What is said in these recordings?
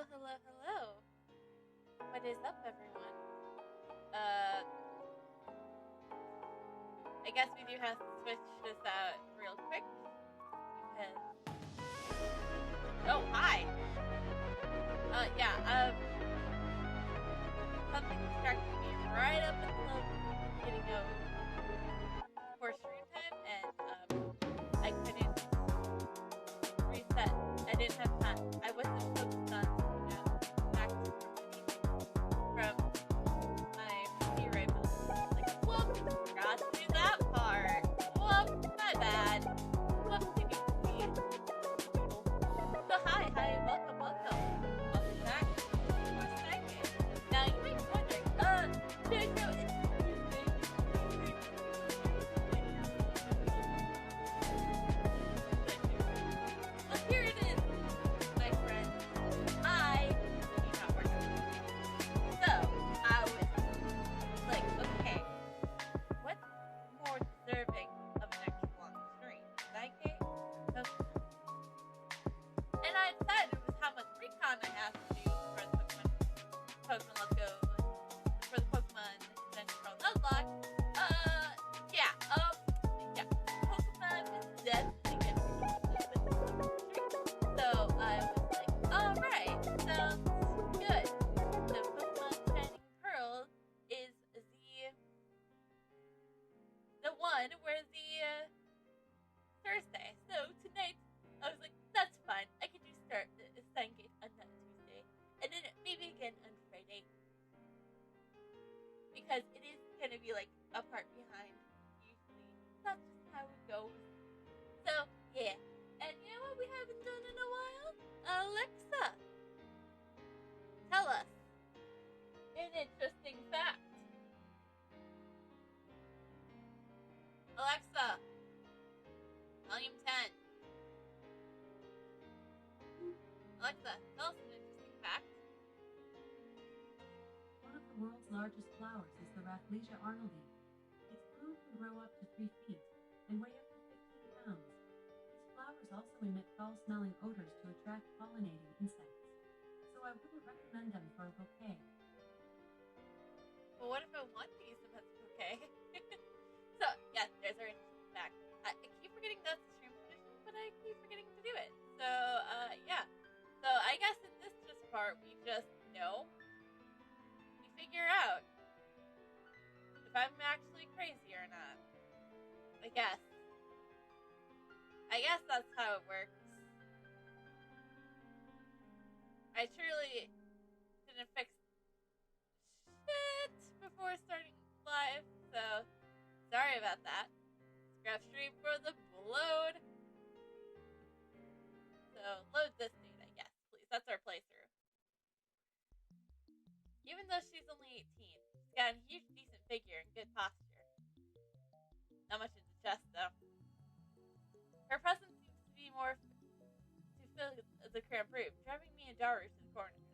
Hello. What is up, everyone? I guess we do have to switch this out real quick because. Oh, hi. Yeah. Something distracted me right up until getting for stream time, and I couldn't reset. I didn't have time. I wasn't focused on, back from my PC right now. Like, whoops, forgot to do that part. Whoops, my bad. Whoopsie doopsie. So hi, welcome. Welcome back to our segment. Now you may be wondering, Jojo, it's well, here it is, my friend. I do not work. So, I was like, okay, what's more deserving of an extra long stream? 9K or Pokemon? And I decided it was how much recon I have to do for the Pokemon Let's Go, for the Pokemon Adventure World Nuzlocke. Yeah, Pokemon is definitely going to be the so I was like, alright, sounds good. The Pokemon Shining Pearl is the one where the Thursday. So tonight, I was like, that's fine. I can do Steingate on that Tuesday, and then maybe again on Friday, because it is gonna be like a part behind. Usually, that's just how it goes. So yeah, and you know what we haven't done in a while? Alexa, tell us an interesting fact. Alexa, volume 10. Alexa, tell us an interesting fact. One of the world's largest flowers is the Rafflesia arnoldii. Its bloom can grow up to 3 feet and weigh up to 15 pounds. These flowers also emit foul-smelling odors to attract pollinating insects, so I wouldn't recommend them for a bouquet. But what if I want to use them as a bouquet? So, yes, there's our interesting fact. I keep forgetting that's a stream tradition, but I keep forgetting to do it. So, yeah. So, I guess in this part, we just we figure out if I'm actually crazy or not. I guess that's how it works. I truly didn't fix shit before starting live, so sorry about that. Scrap stream for the load. So load this date, I guess, please. That's our playthrough. Even though she's only 18, she's got a huge, decent figure and good posture. Not much in the chest, though. Her presence seems to be more to fill the cramped room, driving me and Daru to the corners.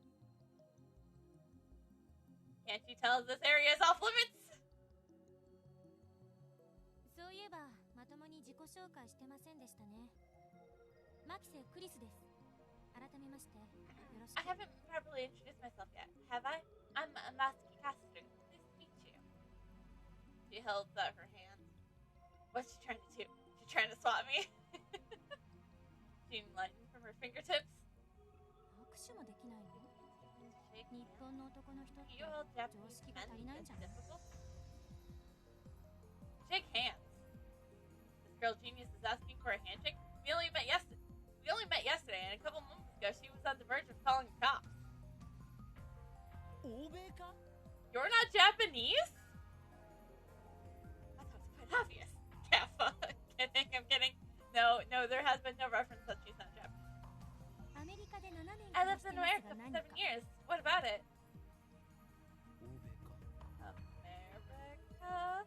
Can't you tell this area is off limits? そういえばまともに自己紹介してませんでしたね。マキセ・クリスです。改めましてよろしく。 I haven't properly introduced myself yet, have I? I'm Masuki Caster. Nice to meet you. She holds out her hand. What's she trying to do? She's trying to swat me? She enlightened from her fingertips. 握手もできないの？ Shake 日 hands. 本の男の人って You hold 常 Japanese 識が men 足りないん is じゃない？ difficult? Shake hands. This girl genius is asking for a handshake. We only met yesterday, and a couple months ago she was on the verge of calling the cops. You're not Japanese? I thought it was quite obvious. Kappa. I'm kidding. No, there has been no reference that she's not Japanese. アメリカで7年 I 暮ら lived して in ます America が for 何 7 か？ years. What about it? America?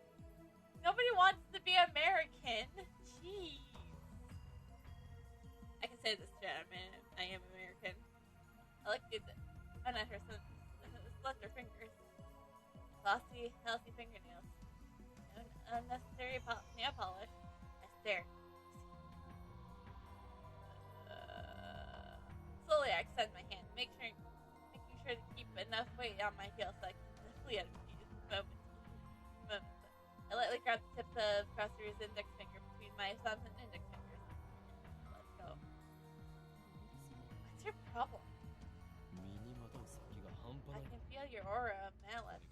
Nobody wants to be American. Jeez. I can say this, German. I am American. I like the. Oh, not her son. Slender fingers. Glossy, healthy fingernails. No unnecessary nail polish. I stare. Slowly I extend my hand, making sure to keep enough weight on my heel so I can flee out of these moments. I lightly grab the tips of Crossroo's index finger between my thumbs and index fingers. Let's go. What's your problem? I can feel your aura of malice.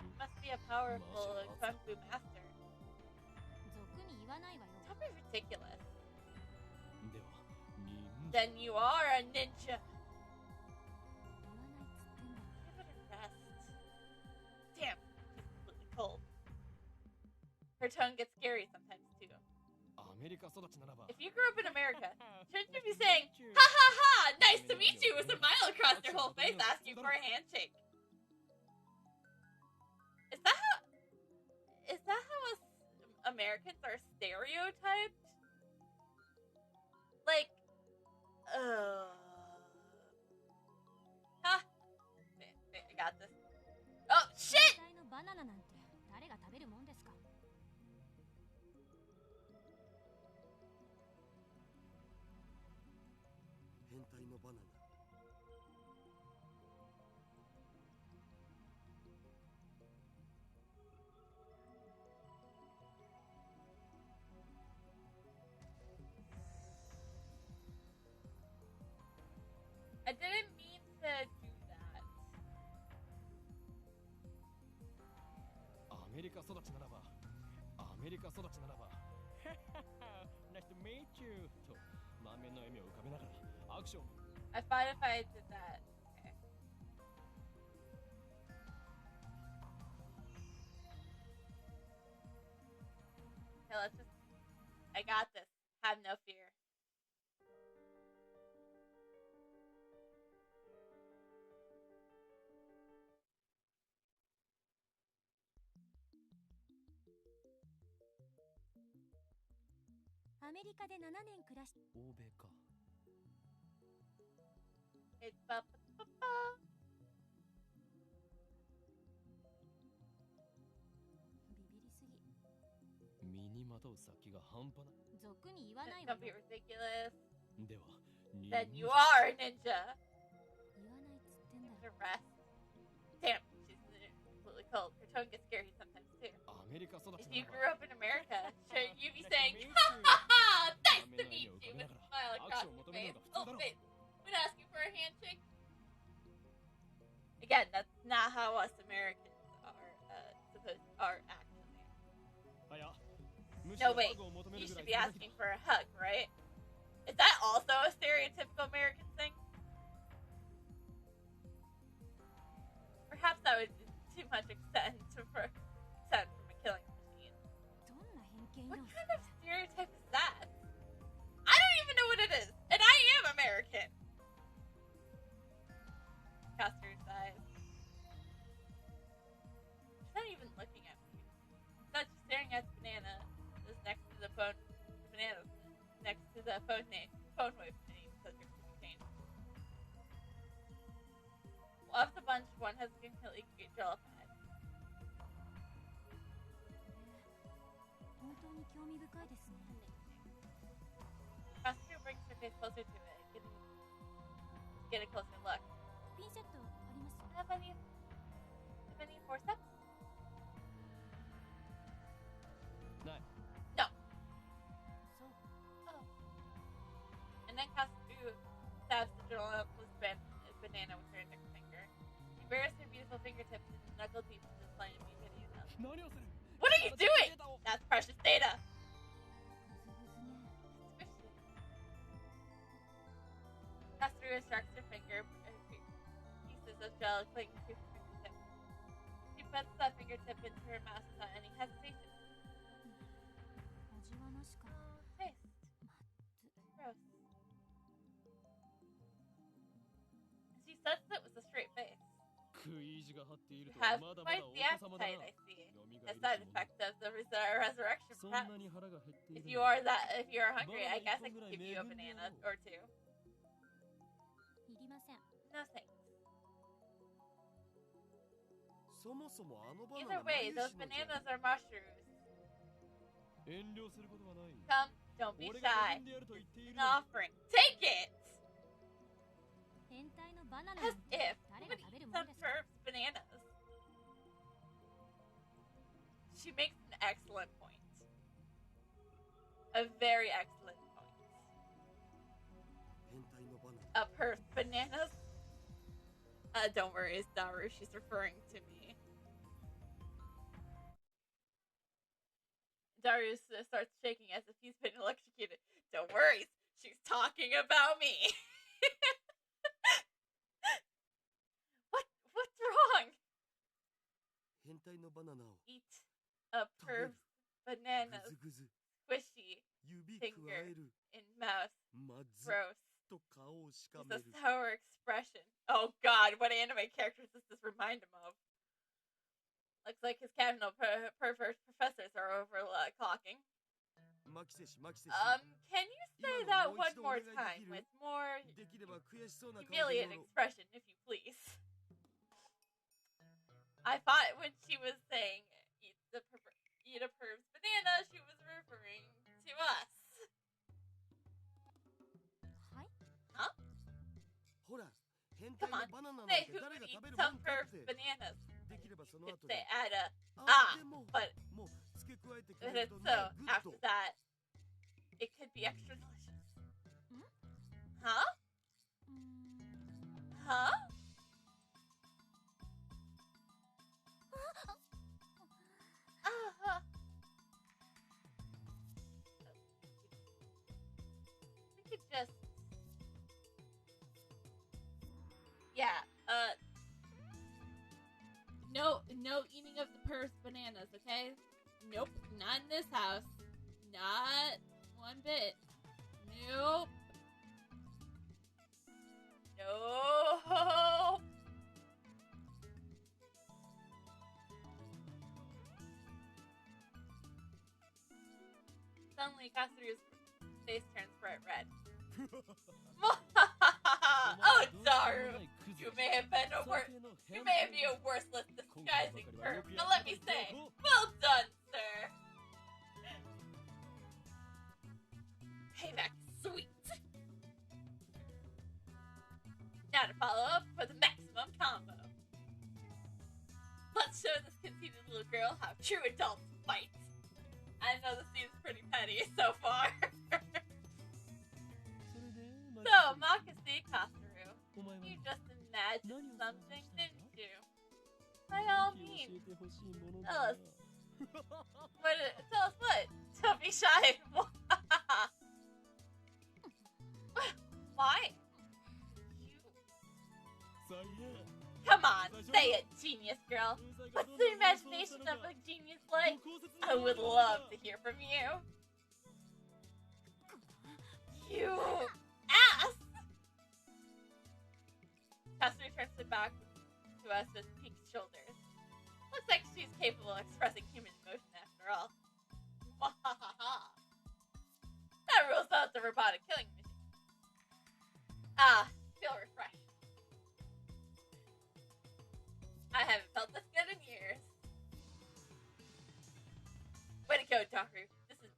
You must be a powerful kung fu master. Don't be ridiculous. Then you are a ninja. Give it a rest. Damn, she's completely cold. Her tone gets scary sometimes too. If you grew up in America, shouldn't you be saying, "Ha ha ha! Nice to meet you," with a smile across your whole face, asking for a handshake? Is that how us Americans are stereotyped? Like, ha! I got this. Oh shit! I didn't mean to do that. Nice to meet you. I thought if I did that. Okay. Okay, let's just. I got this. Have no fear. It's ba ba ba ba. Don't be ridiculous. Then you are a ninja. Ninja rest. Damn, she's completely cold. Her tone gets scary sometimes too. If you grew up in America, shouldn't you be saying, "Ha ha ha! Nice to meet you," with a smile across your face? Oh, wait. Would ask you for a handshake? Again, that's not how us Americans are actually. No, wait. You should be asking for a hug, right? Is that also a stereotypical American thing? Perhaps that would too much extend from a killing machine. What kind of stereotype is that? I don't even know what it is, and I am American. Caster sighs. She's not even looking at me. She's not just staring at the banana that's next to the phone. The banana next to the phone wave name subject to be changed. Well, of the bunch, one has a completely jollified. Caster brings her face closer to it, get a closer look. Have any forceps? No. Oh. And then Caster stabs the journalist's banana with her index finger. She buries her beautiful fingertips in the knuckle deep into the plain of Yuka. What are you doing? That's precious data. Caster extracts her finger. Pieces of gel cling to her fingertip. She puts that fingertip into her mouth without any hesitation. Taste. Gross. She says it with a straight face. You have quite the appetite, I see. A side effect of the resurrection, perhaps. If you are hungry, I guess I can give you a banana or two. No thanks. Either way, those bananas are mushrooms. Come, don't be shy. It's an offering. Take it! As if. Who would eat some perv's bananas. She makes an excellent point. A very excellent point. A perv's bananas? Don't worry, it's Daru. She's referring to me. Daru starts shaking as if he's been electrocuted. Don't worry, she's talking about me. What's wrong? Eat a perv's bananas. Squishy. Finger in mouth. Gross. It's a sour expression. Oh god, what anime characters does this remind him of? Looks like his cabinet perverse professors are overclocking. Can you say that one more time with more humiliated expression, if you please? I thought when she was saying eat a perv's banana, she was referring to us. Huh? Come on, say who would eat some perv's bananas. Could say add a but it's so after that it could be extra delicious. Huh? Huh? We could just no eating of the perv's bananas, okay? Nope, not in this house. Not one bit. Nope. No. Suddenly, Katsuru's face turns bright red. Oh, Daru! You may have been a worthless disguising perv, but let me say, well done, sir! Payback sweet! Now to follow up for the maximum combo. Let's show this conceited little girl how true adults fight. I know this seems pretty petty so far. So, Makase Kasuru, you just imagined something, didn't you? By all means, tell us what? Don't be shy. Why? Come on, say it, genius girl. What's the imagination of a genius like? I would love to hear from you. You ass! Kasuri turns her back to us with peaked shoulders. Looks like she's capable of expressing human emotion after all. That rules out the robotic killing machine. Feel refreshed. I haven't felt this good in years. Way to go, Daru. This is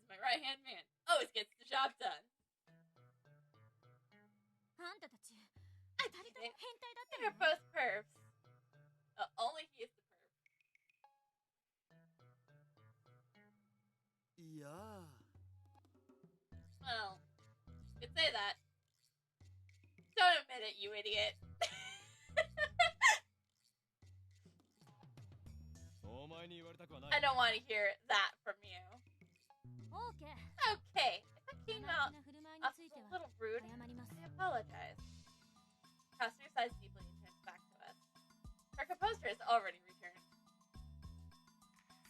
my right-hand man. Always gets the job done. They're both pervs. Only he is the perv. Yeah. Well, you could say that. Don't admit it, you idiot. I don't want to hear that from you. Okay, if I came out a little rude, I apologize. Kasuri sighs deeply and turns back to us. Her composure has already returned.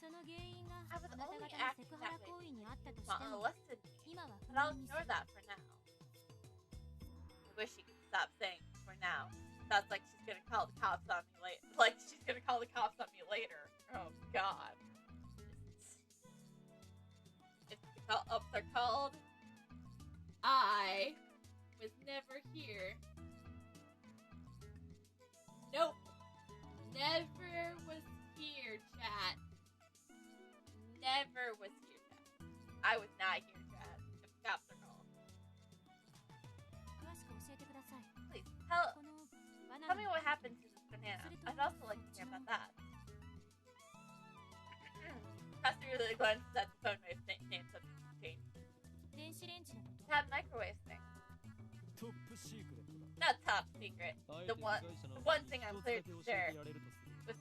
I was only acting that way because you molested me, but I'll ignore that for now. I wish she could stop saying for now. Sounds like she's gonna call the cops on me later. Like she's gonna call the cops on me later. Oh god. If the ups are called, I was never here. Nope. Never was here, chat. Never was here, chat. I was not here, chat. If the cops are called. Please, tell Tell me what happened to this banana. I'd also like to hear about that. Pastor really glances at the phone wave name subject to change. 電子レンジのこと That microwave thing. トップシークレットだ。 Not top secret. The one thing I'm clear to share with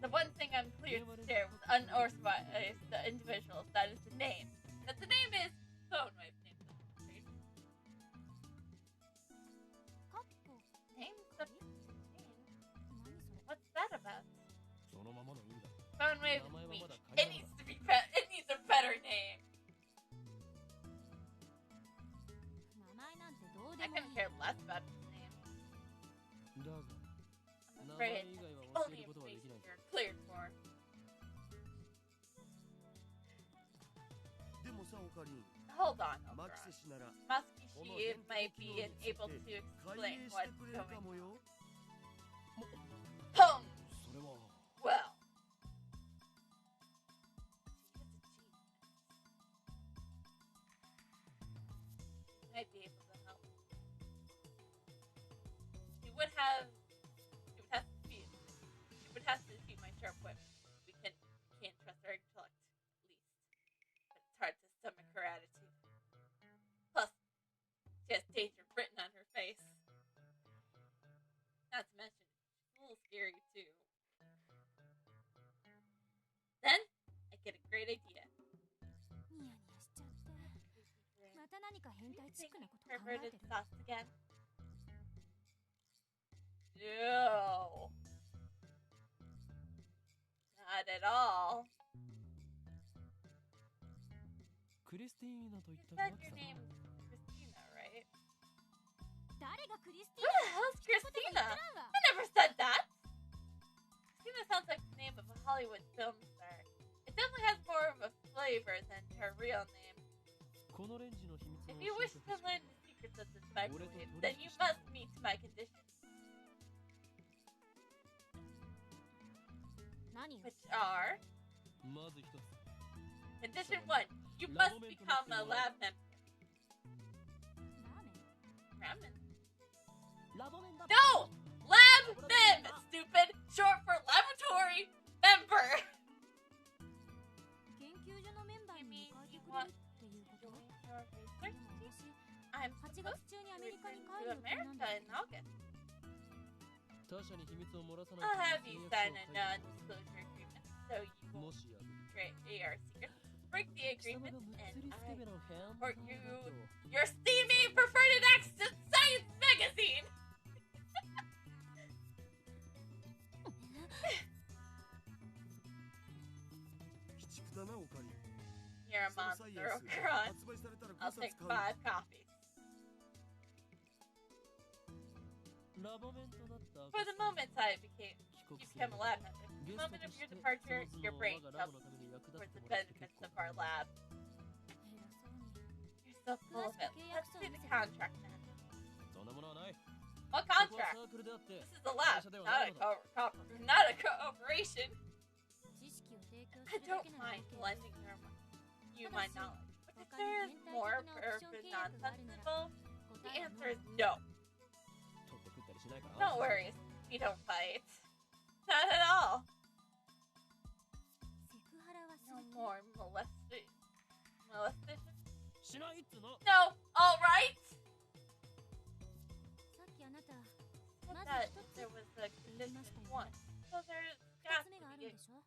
the one thing I'm clear to share with unauthorized individuals, that is the name. That the name is phone wave name subject to change. カッコ Name subject to change. 何それ What's that about? そのままの意味だ。 Phone wave weak. It needs to be it needs a better name. 名前なんてどうで I もい couldn't い care less about his name. だが、 I'm 名 afraid 前以外 the は教 only えることはでき information ない。 you're cleared for. でもさ、オカリン、 Hold on, マキ Oberon. セ氏なら Maskishi might be able to 解 explain 明して what's くれるか going も on. よ。 Boom! それは、 Well. Might be able to help. He would have to defeat my sharp wit. We can't trust her intellect, at least. But it's hard to stomach her attitude. Plus, she has danger written on her face. Not to mention, she's a little scary too. Then, I get a great idea. ニヤニヤしちゃってまた何か変態チックなこと考え Perverted てる sauce again? No. Not at all. クリスティーナといっ You た said マキ your さん。 name is Christina, right? 誰がクリスティ Who the hell's 言って Christina? らんわ I never said that. Christina sounds like the name of a Hollywood film star. It definitely has more of a flavor than her real name. このレンジの秘密を If 教 you え wish て to ほしい。 learn the secrets of this microwave, then you must meet my conditions, 何よ which are まず一つ。 Condition 1. You must become a lab member. ラーメン Ramen. ラボメンだ。 No! Lab mem, stupid! Short for laboratory member. 研究所のメンバー You に mean 迎えて you くれ want るっていうこ to と join your で research も team? 私 I'm 8 supposed 月中にアメリカに to 帰 return る予 to 定なん America だ in August. 他者に秘密を漏らさない I'll た have め you の sign 契 a 約書を書いて non-disclosure agreement so you も won't しやる。 betray our secrets. Break the 貴様 agreement がむっ and つりスケ I ベな変 or 態 you だと。 your steamy preferred access to Science Magazine. 鬼畜だな、オカリン。 You're a そのサイエ monster, ンス Oberon. 発売されたら I'll 5 take 冊買う。 5 copies. ラボメンとなった For the moment I became 帰国 you する became a lab member. The ゲスト moment と of し your て departure, その your 頭脳を brain 我がラボ helped のために役立 towards て the てもらって結 benefits 構 of our lab. 偉そうに You're so full of it. Let's see the contract then. そんなものはない。 What ここは contract? サークルであって This is a lab, Not not a cooperation. 知識を提供 I するだ don't けなら mind OK lending you my knowledge. But if there is more urban nonsensical, the answer is no. 取って食ったりしないから No worries. We don't fight. Not at all. セクハラはす No る more molestation. しないっつうの。 No, alright? さっきあなた Said ま that ず一つ there was a 言いました condition よ one. ね So there's 二 got つ目 to があるん be. でしょ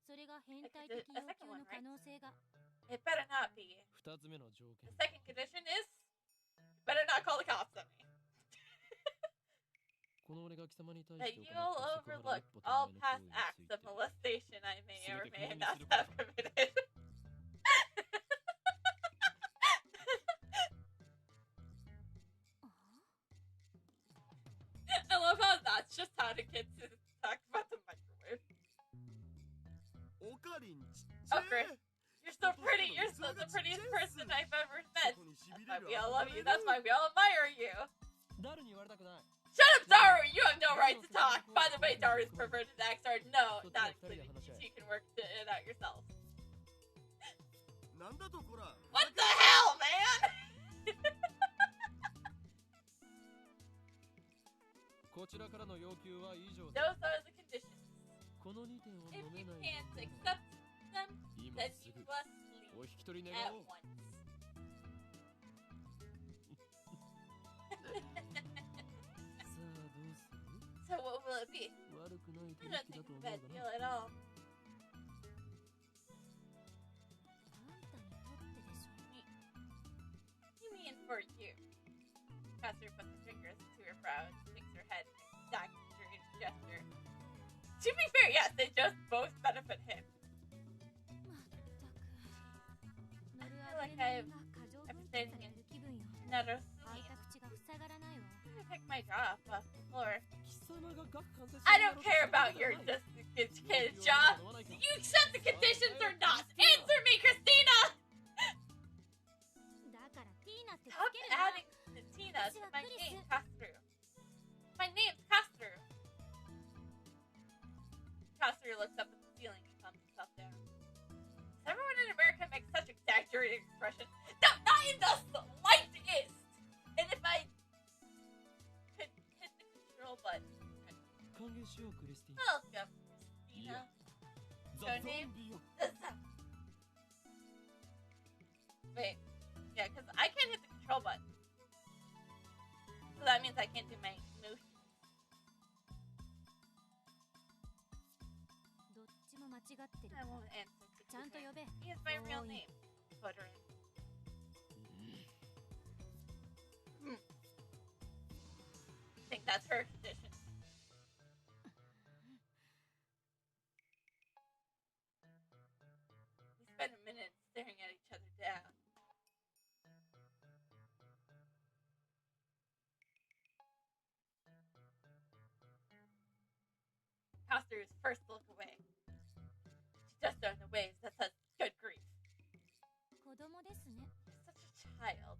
それが変態的要求の可能性が It better not be. 二つ目の条 The 件。 second condition is you better not call the cops on me. この俺が貴様に対 That して you'll 行ったセクハラ overlook 一歩手 all 前 past の行為に acts つい of て molestation I may or 全て may 不問に not すること have committed. I love how that's just how the kids talk about the microwave. オカリンちっちゃ Oh, Chris, you're so pretty. You're so the prettiest person I've ever そ met. こにし That's び why れ we る all love you. That's why we all admire you. 誰に言われたくない。 Shut up, Daru! You have no right to talk. By the way, Daru's perverted acts are no, not including you. You can work it out yourself. なんだとこら。 What the hell, man? ちらからの要求は以上 Those だ。 are the conditions. この2点を If 飲め you ない can't のな accept ら them, 今 then す you ぐ must leave お引き取り願 at おう。 once. さあどうする？ So what will it be? 悪くない I 取 don't 引だ think と it's 思 a う bad が deal な。 at all. あんたにとってでしょ。 You mean for you? Caster puts her fingers to her brow and shakes her head in an exaggerated gesture. To be fair, yes, they just both benefit him. まったく。ノルア like ドレナリンが過剰分泌されてる気分よ。 Naruto, 開いた口が塞がらないわ。 I'm gonna pick my jaw up off the floor. 貴様が学関節 I don't care about your kid's jaw. Do you accept the conditions or not? Answer me, Christina! だからティーナってつ Stop けるな。 adding the Tina to my name, Caster. My name's Caster. Caster looks up at the ceiling and calms himself down. Does everyone in America make such exaggerated expressions? No, not in the slightest! And if I could hit the control button. 歓迎しようクリスティン。 Welcome, Christina. ザ・ Your ゾ name? ンビよ。 Wait. Yeah, because I can't hit the control button. So that means I can't do my moves. どっちも間違ってる。 I won't answer. ちゃんと呼べ。 He is my real Oh, name. Buttering. I think that's her condition. We spend a minute staring at each other down. Caster's first look away. She just turned the waves that says good grief. 子供ですね。 You're such a child.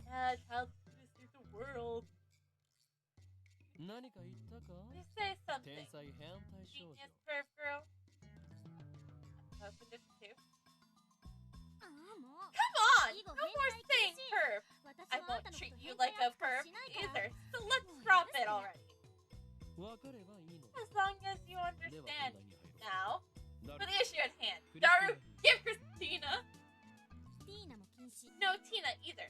Yeah, a child is gonna save the world. 何か言ったか？ Please say 天 something. 才変態少女。 Genius perv girl. Condition 2. ああもう。 Come on! Eagle No more hentai saying kissing. perv. 私 I もあん won't たのこと treat you 変 like 態 a 扱 perv いしないから。 either. So let's drop it already. わかればいいのだ。 As long as you では understand 本題に入ろ now. う。な For る the issue at hand. Daru, give Christina. ティーナも禁止。 No Tina either.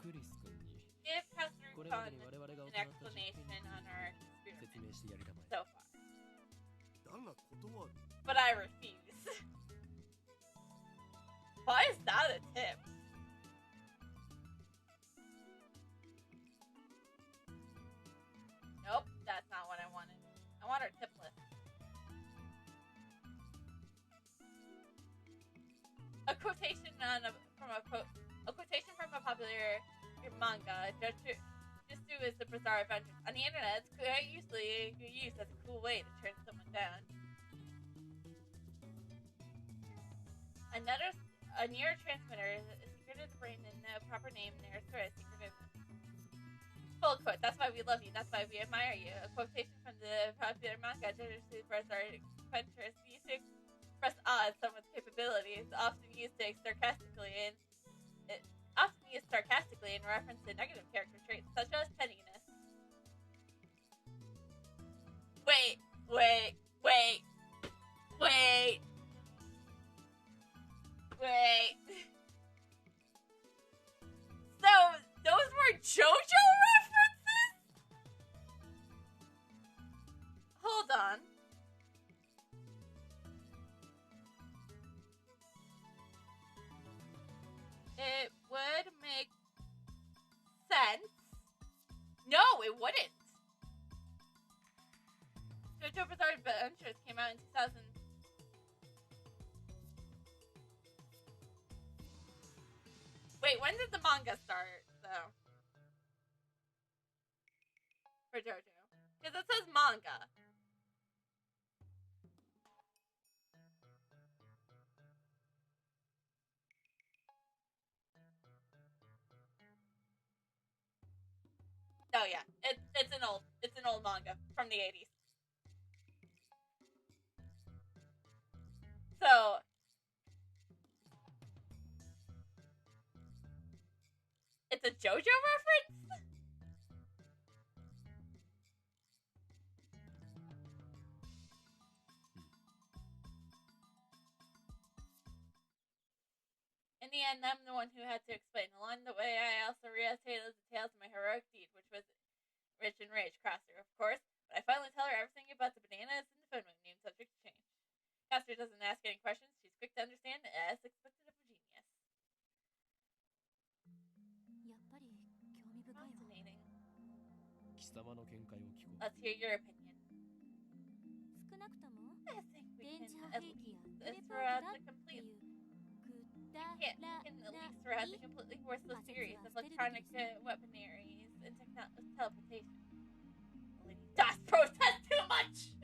クリス君に Give Caster これま Khan でに我々が an 行った実 explanation 験に on our 説 experiment 明してやりたまえ。 so far. だが断る。 But I refuse. Why is that a tip? Nope, that's not what I wanted. I want our tip list. A quotation a quotation from a popular manga. Jujutsu is the bizarre adventure on the internet. It's quite usually used as a cool way to turn someone down. A neurotransmitter is secreted in the brain in the proper name and secreted. Full quote. That's why we love you. That's why we admire you. A quotation from the popular manga. Jujutsu adventures used to express awe at someone's capabilities, often used sarcastically in reference to negative character traits such as pettiness. Wait. So, those were JoJo references? Hold on. It would make sense. No, it wouldn't. JoJo Bizarre Adventures came out in 2000. Wait, when did the manga start, though? For JoJo. Because it says manga. Oh yeah, it's an old manga from the 80s. So it's a JoJo reference? In the end, I'm the one who had to explain. Along the way, I also restated the details of my heroic deed, which was rich in rage, Crosser, of course. But I finally tell her everything about the bananas and the phone ring name subject to change. Crosser doesn't ask any questions. She's quick to understand, as expected of a genius. やっぱり興味深いわ。 Fascinating. 貴様の見解を聞こう。 Let's hear your opinion. 少なくとも I think we 電 can 磁波 at 兵器 least やテレ this ポー throughout トだ the って complete. いうく We だ can ら at least な throughout the い completely worthless That's series of exhausted electronic because- weaponaries and teleportation. Lady Das protest too much!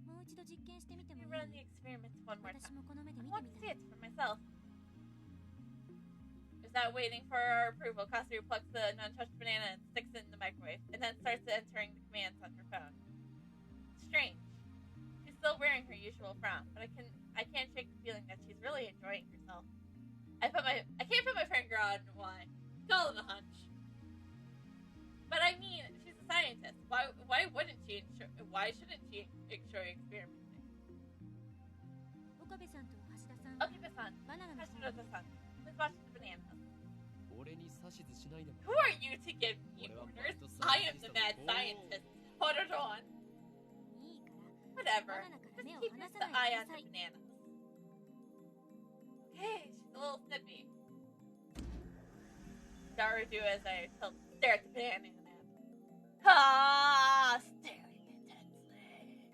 もう一度実験してみても We いい run the experiments one more 私 time. もこの目で I 見 want て to み see たい it for myself. Without waiting for our approval, Katsuru plucks the untouched banana and sticks it in the microwave, and then starts entering the commands on her phone. Strange. She's still wearing her usual frown, but I can't shake the feeling that she's really enjoying herself. I can't put my finger on why. Call it a hunch. But I mean, she's a scientist. Why wouldn't she why shouldn't she enjoy experimenting? 岡部さんと橋田さん Okabe-san, バナナの方 Hashirota-san, please watch the bananas. 俺に指図しないでも Who are you to give me orders? I am the mad scientist. Hold it on. いいからバ Whatever. ナナから Just 目を keep 離さ the ない eye でくだ on さ the い bananas. Okay, she's a little snippy. Daru do as I stare at the banana. Staring intensely.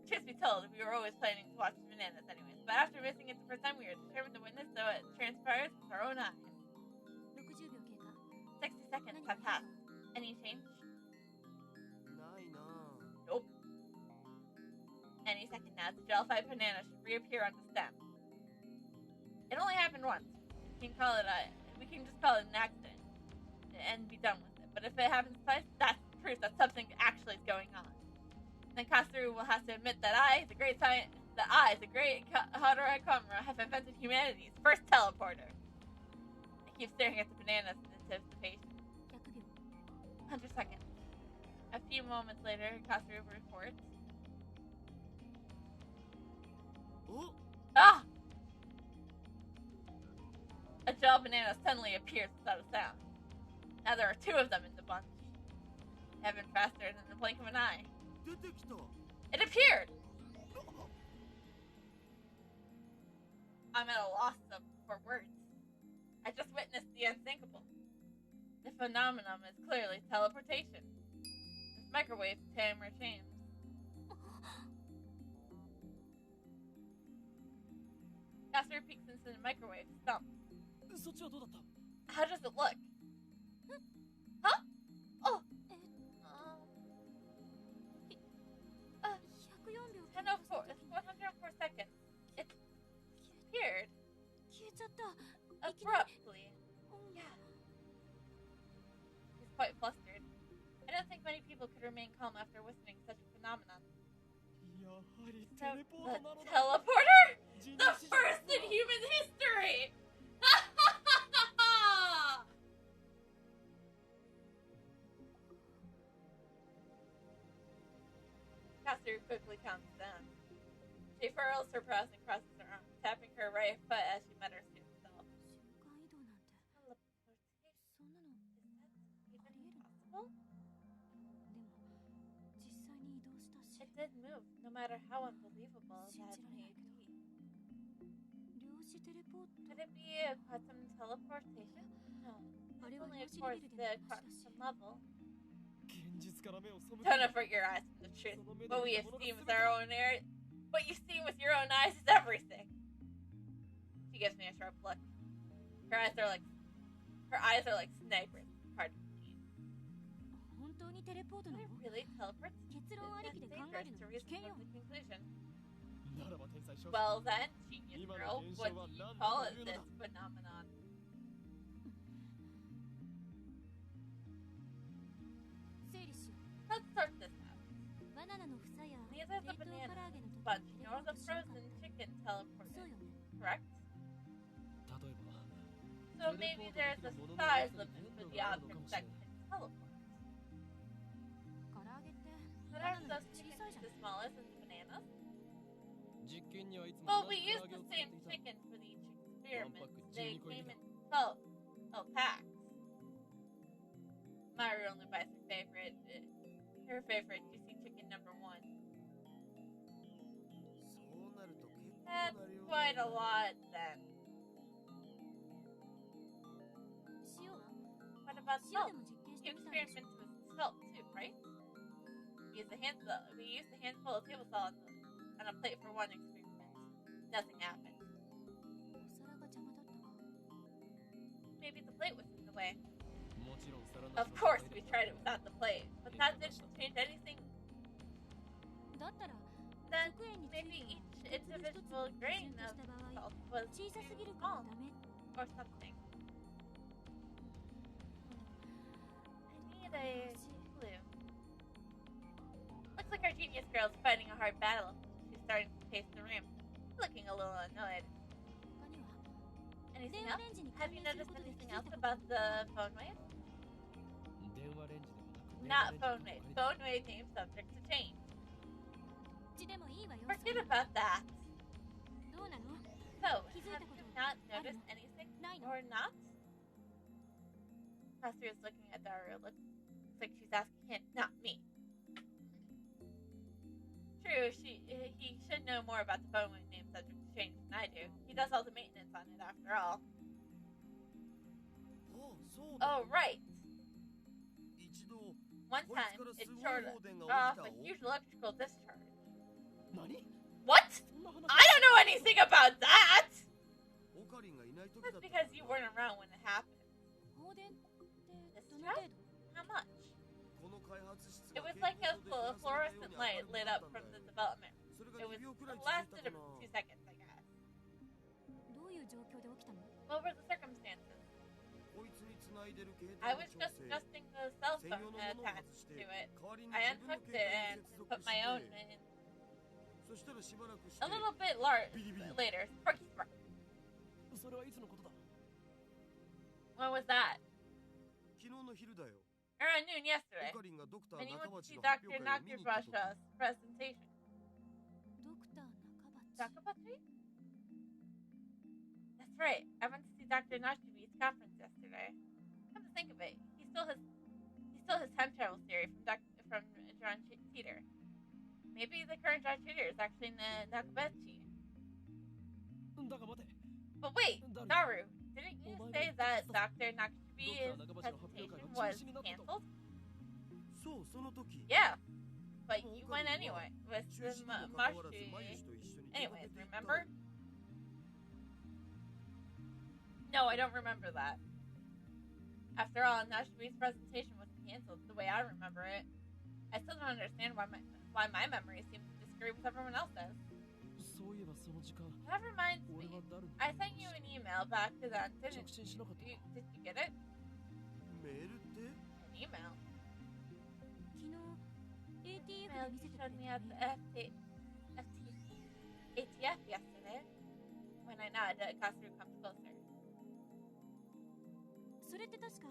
Truth be told, we were always planning to watch the bananas anyways, but after missing it the first time, we were determined to witness so it transpires with our own eyes. 60秒経過 60 seconds 何か have passed. Any change? ないなぁ。 Nope. Any second now, the jellified banana should reappear on the stem. It only happened once. We can just call it an accident and be done with it. But if it happens twice, that's proof that something actually is going on. Then Katsuru will have to admit that I, the great Haruhi Komura, have invented humanity's first teleporter. I keep staring at the bananas in anticipation. 100秒 100 seconds. A few moments later, Katsuru reports. お Ah! A gel banana suddenly appears without a sound. Now there are two of them in the bunch. They have been faster than the blink of an eye. 出てきた。 It appeared! I'm at a loss for words. I just witnessed the unthinkable. The phenomenon is clearly teleportation. This microwave timer change. Caster peeks into the microwave, stumped. そっちはどうだった How does it look? Huh? Oh! 104秒 104 seconds. It appeared 消えちゃったいきなり abruptly. Yeah. He's quite flustered. I don't think many people could remain calm after witnessing such a phenomenon. やはり So, テレポー the トなのだ teleporter? 人 The 類史上 first in human history! Caster quickly calms down. She furrows her brows and crosses her arms, tapping her right foot as she mutters to herself. 瞬間移動なんて Teleportation? そんなの Is that even possible? でも実際に移動したし It did move, no matter how unbelievable that 信じられない may けど be. 量子テレポート Could it be a quantum teleportation? No. あ It's れは only, 量 of 子 course, レベル the での話だし quantum level. 現実から目を背け Don't avert your eyes from the truth. What we esteem with our own air, what you see with your own eyes is everything. She gives me a sharp look. Her eyes are like snipers. Hard to believe. 本当にテレポート Can な it の really teleport? 結論ありき It's で考え dangerous る to のは危 reason 険よ from the conclusion. ならば天才少女 Well then, genius 今の girl, 現 what 象 do は you 何 call と it いうの this だ phenomenon? 整理しよ Let's sort this out. うバナナの房や These 冷 are the 凍唐揚 bananas, げの時 but にテレ nor ポー the トしなかっ frozen た chicken そう teleported, よね correct? 例えば So maybe there's a size limit for the objects that can teleport. 唐揚げって But バナ aren't ナよ those り小 chickens さいじゃ the ん。 smallest as bananas? 実験にはいつも Well, 同 we じ唐 used 揚げ the を使って same いた chicken for each One experiment. pack, They Jimmy came in Coyne. 12 packs. Myra only buys her favorite. Her favorite juicy chicken number 1. そうなると結構 That's な量 quite だ a な。 lot then. 塩は What about 塩 salt? でも実験し You てみたんでしょ。 experiment with salt too, right? We used a handful of table salt on a plate for one experiment. Nothing happened. お皿が邪魔だったか。 Maybe the plate was in the way. もちろん皿なし Of の course, 状 we 態 tried だ it without the plate, but that didn't change anything. だったら Then 食塩につい maybe て each は別々 individual 一つの基 grain 準と of した場合 salt was 小さすぎ too るから small ダメ。 or something. I need a clue. Looks like our genius girl's fighting a hard battle. She's starting to pace the room, looking a little annoyed. 他には Anything 電話 else? レンジに Have 関 you 連する noticed ことで気 anything づいた else こと about the phone wave? 電話レンジではなく Not 電話 phone レン wave. ジの Phone wave name subject to change. どっちでもいいわよ。 Forget about that. どうなの？ So,気づいた have こと you not ある noticed の？ anything ないの？ or not? Pastor is looking at Daru. Looks like she's asking him, not me. True, he should know more about the phone wave name subject to change than I do. He does all the maintenance on it after all. ああ、そうだ。 Oh, right. 一度 One こい time, つから it すごい shorted 放電が off 起 a き huge electrical discharge. 何 What? そんな話 I don't know anything about that! た。オカリンがいない時だっ That's たんだ because な you weren't around when it happened. 放電ってどの Distress? 程度？ How much? この開発室 It が was like a 蛍光灯で照らされたよう fluorescent に light 明る lit くな up ったん from だ the よ。 development. それが It 2秒くらい lasted 続いたかな。 2 seconds, I guess. どういう状況で起きたの？ What were the circumstances? こいつに繋いでる携 I 帯 was の調 just 整。 adjusting the cell 専 phone 用のものを attached 外して to it. 代わりに I 自分の unhooked 携 it 帯に接 and 続 put my own して in. そしたらしばらくして A little bit Bidi bidi. later, Sparky Spark. それはいつのことだ When was that? 昨日の昼だよ。 Around noon yesterday. オカリンがドクター And you 中 went to 鉢 see の発 Dr. 表会を見に行った時 Nakurbasha's presentation. ドクター中鉢。 Dakabachi? That's right. I went to see Dr. Nashibi's conference yesterday. Come to think of it, he still has time travel theory from John Teeter. Maybe the current John Teeter is actually Nakabachi. だが待て But wait, Daru, didn't you say that Dr. Nakashibi's presentation was canceled? そう、その時。 Yeah, but you went オカリンは anyway with 中 the 止にもかかわらず Mashi. マユシと一緒に出かけ Anyways, て行ったの remember? No, I don't remember that. After all, Nashibi's presentation wasn't canceled the way I remember it. I still don't understand why my memory seems to disagree with everyone else's. そういえばその時間 That reminds 俺 me. はダルに I sent you an email back to then, 直 didn't 進しなかった you? Did you get it? メールって An email? 昨日 ATF Email で見せ you てくれ showed た me よ at ね。 the ATF yesterday. When I nodded, Katsuru comes closer. それって確か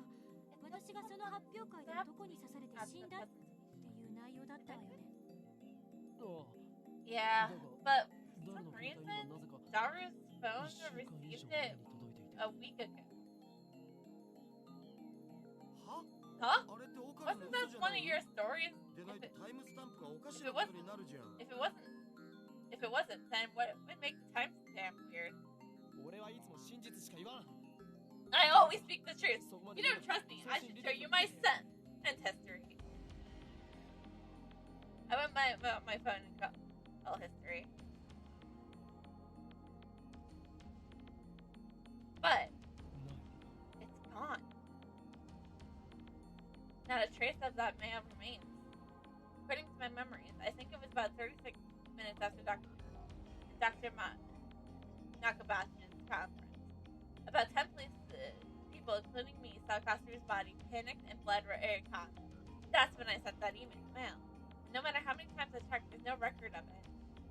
私がその発表会で男に刺されて死んだっていう内容だったわよね。ああ Yeah, だ but が for ダル some の携帯 reason, にはなぜか Daru's 1 phone 週間以 received 上 it 前に届いていた a week ago. は Huh? あれってオカリン Wasn't の that 嘘じゃ one な of い your stories? でない If と it, タイムスタンプがおかし if な it ことになるじゃん。 if it wasn't, then what would make the timestamp weird? 俺はいつも真実しか言わん I always speak the truth. そこま You で don't trust me. I should show you my son and history. I went my phone and got all history. But ない it's gone. Not a trace of that man remains. According to my memories, I think it was about 36 minutes after Dr. Nakabachi's conference. About 10 people, including me, saw Katsuru's body, panicked, and fled Ericon. That's when I sent that email. No matter how many times I checked, there's no record of it.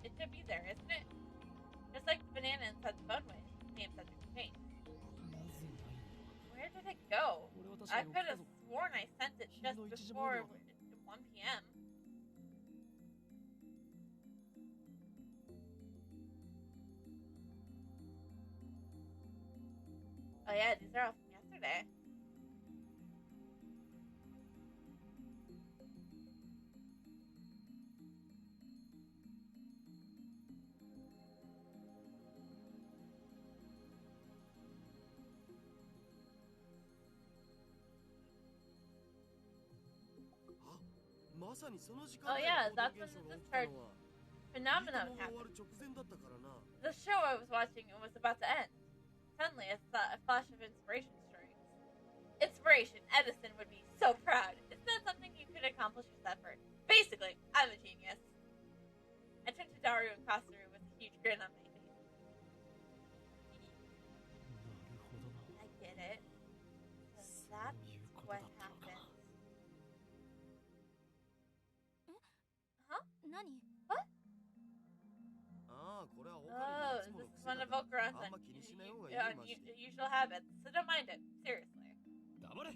It should be there, isn't it? Just like the banana inside the phone name subject to change. なぜないんだ確 I かに could 起きた have ぞ。 sworn I sent it just 君の一時 before モードは 1 p.m. Oh yeah, these are all from yesterday. Oh yeah, that's when the discharge phenomenon happened. The show I was watching was about to end. Suddenly, a flash of inspiration strikes. Inspiration, Edison would be so proud. It's not something you could accomplish with effort. Basically, I'm a genius. I turned to Daru and Katsuru with a huge grin on my face. なるほどな。 I get it. So そう that's いうこと what だったのか。 happened. Huh? 何 What? ああ、これは Oh, this is one of Okaran's usual habits, so don't mind it. Seriously. 黙れ。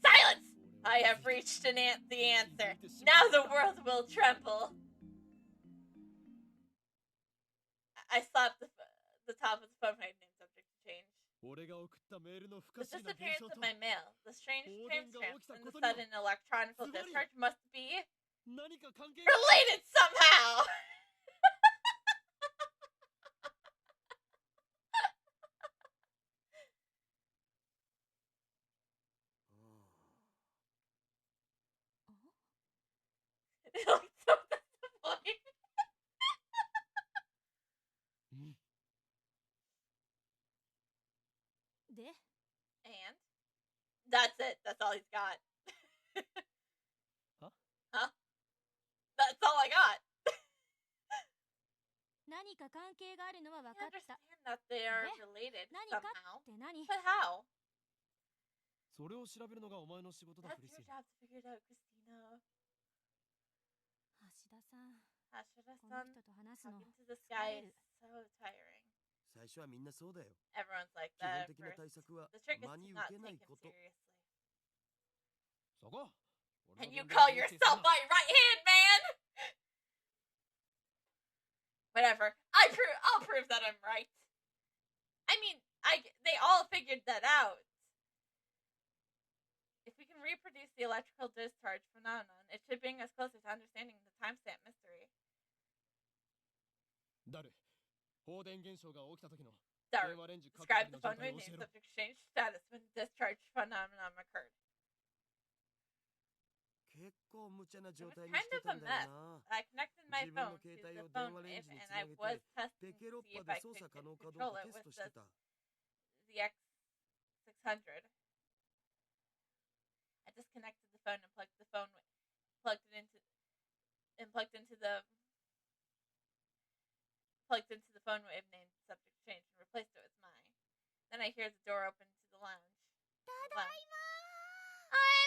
Silence! I have reached the answer. Now the world will tremble. I slapped the top of the phone when I named subject to change. 俺が送ったメールの不 The 可思議な現 disappearance 象 of と my mail, the strange Oh, transcripts, then and the go sudden electronical Zubari. discharge must be 何か関係が related somehow! It looks so disappointing. うん。 で And that's it. That's all he's got. Huh? Huh? That's all I got. 何か関係があるのは分 I かった。 understand that they are で related 何か somehow. って何 But how? それを調べるのがお前の仕事だ、 That's クリス your ティナ。 job to figure it out, Christina. 橋田さん、 Hashida この san 人と話すの talking to this guy is so tiring. 最初はみんなそうだよ。 Everyone's like 基本 that. 的な At 対 first. 策は The trick is 真 to に not 受けない take him こと。 seriously. そこ。 And you call yourself my right hand man? Whatever. I'll prove that I'm right. I mean, they all figured that out. If we can reproduce the electrical discharge phenomenon, it should bring us closer to understanding the timestamp mystery. 誰？放電現象が起きた時の Daru, 電話レンジ各 describe の the 状 phone 態 wave を教え name ろ。 subject change status when the discharge phenomenon occurred. 結構無茶な It 状 was 態に kind して of た a んだよ mess. な。 I connected my 自分 phone の to 携帯 the を電 phone 話レ wave ンジに and つ I なげ was て、 testing ペ to ケロッ see パ if で I 操 could 作可能かどう control か it テス with トしてた。the X600. I disconnected the phone and plugged it into the phone wave named subject change and replaced it with mine. Then I hear the door open to the lounge. I'm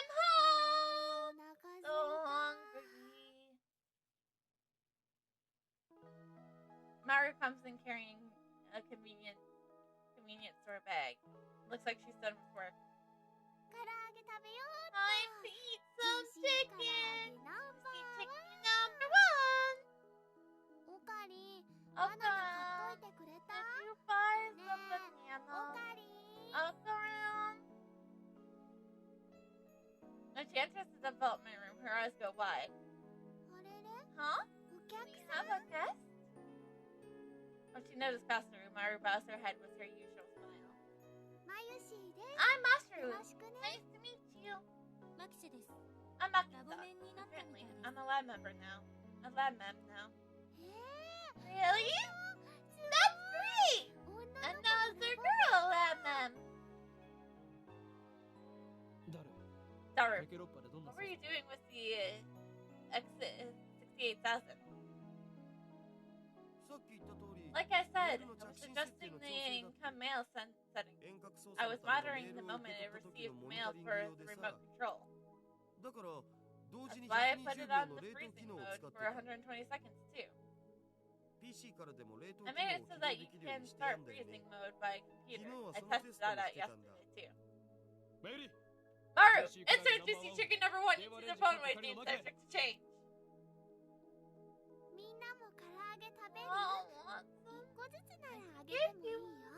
home. お腹すい So た。 hungry. Maru comes in carrying a convenient store bag. Looks like she's done with work. 唐揚げ食べようっ Time to eat some ジューシー唐揚 chicken. げナンバ Juicy ーワ chicken number one. ン。おかり、 Okay. バナナ買っといてくれた？ Did you buy some ねえ、お banana? かり。 Around. When she enters the development room, her eyes go wide. あれれ？ Huh? お客 We さ have ん？ a guest? When she noticed Katsuru, Maru bows her head with her usual smile. まゆしーです。 I'm よ Masaru. ろしくね。 Nice to meet you. マキセです。 I'm ラ Makita. ボメンになったみ Apparently, たいです I'm。a lab member now. A lab mem now. え Really? すごい。 That's great! 女の子 Another の girl lab mem. 誰？ Daru, ペケロッパでどんな what were you doing with the X68000? さっき言った通り、 Like I メー said, ルの I was 着信設定 adjusting の調 the 整だって income mail setting. 遠隔操作 I was のため monitoring の the メールを moment 受け it 取った時 received のモニ mail タリング for 用 the で remote さ。 control. だから同時 That's に why I 120 put it 秒 on の the 冷凍 freezing 機能を mode 使って for た。 120 seconds too. PC からでも冷凍 I 機 made 能 it を so 起動 that で you きるよう can にしてや start んだよね freezing。mode by computer. Kino wa I sono tested testo that mo out shite tanda. yesterday too. メリー、Maru, insert juicy chicken number 1 into the phone wave name subject to change. みんなも唐揚げ食べる？ Oh, 1個ずつならあげてもいいよ。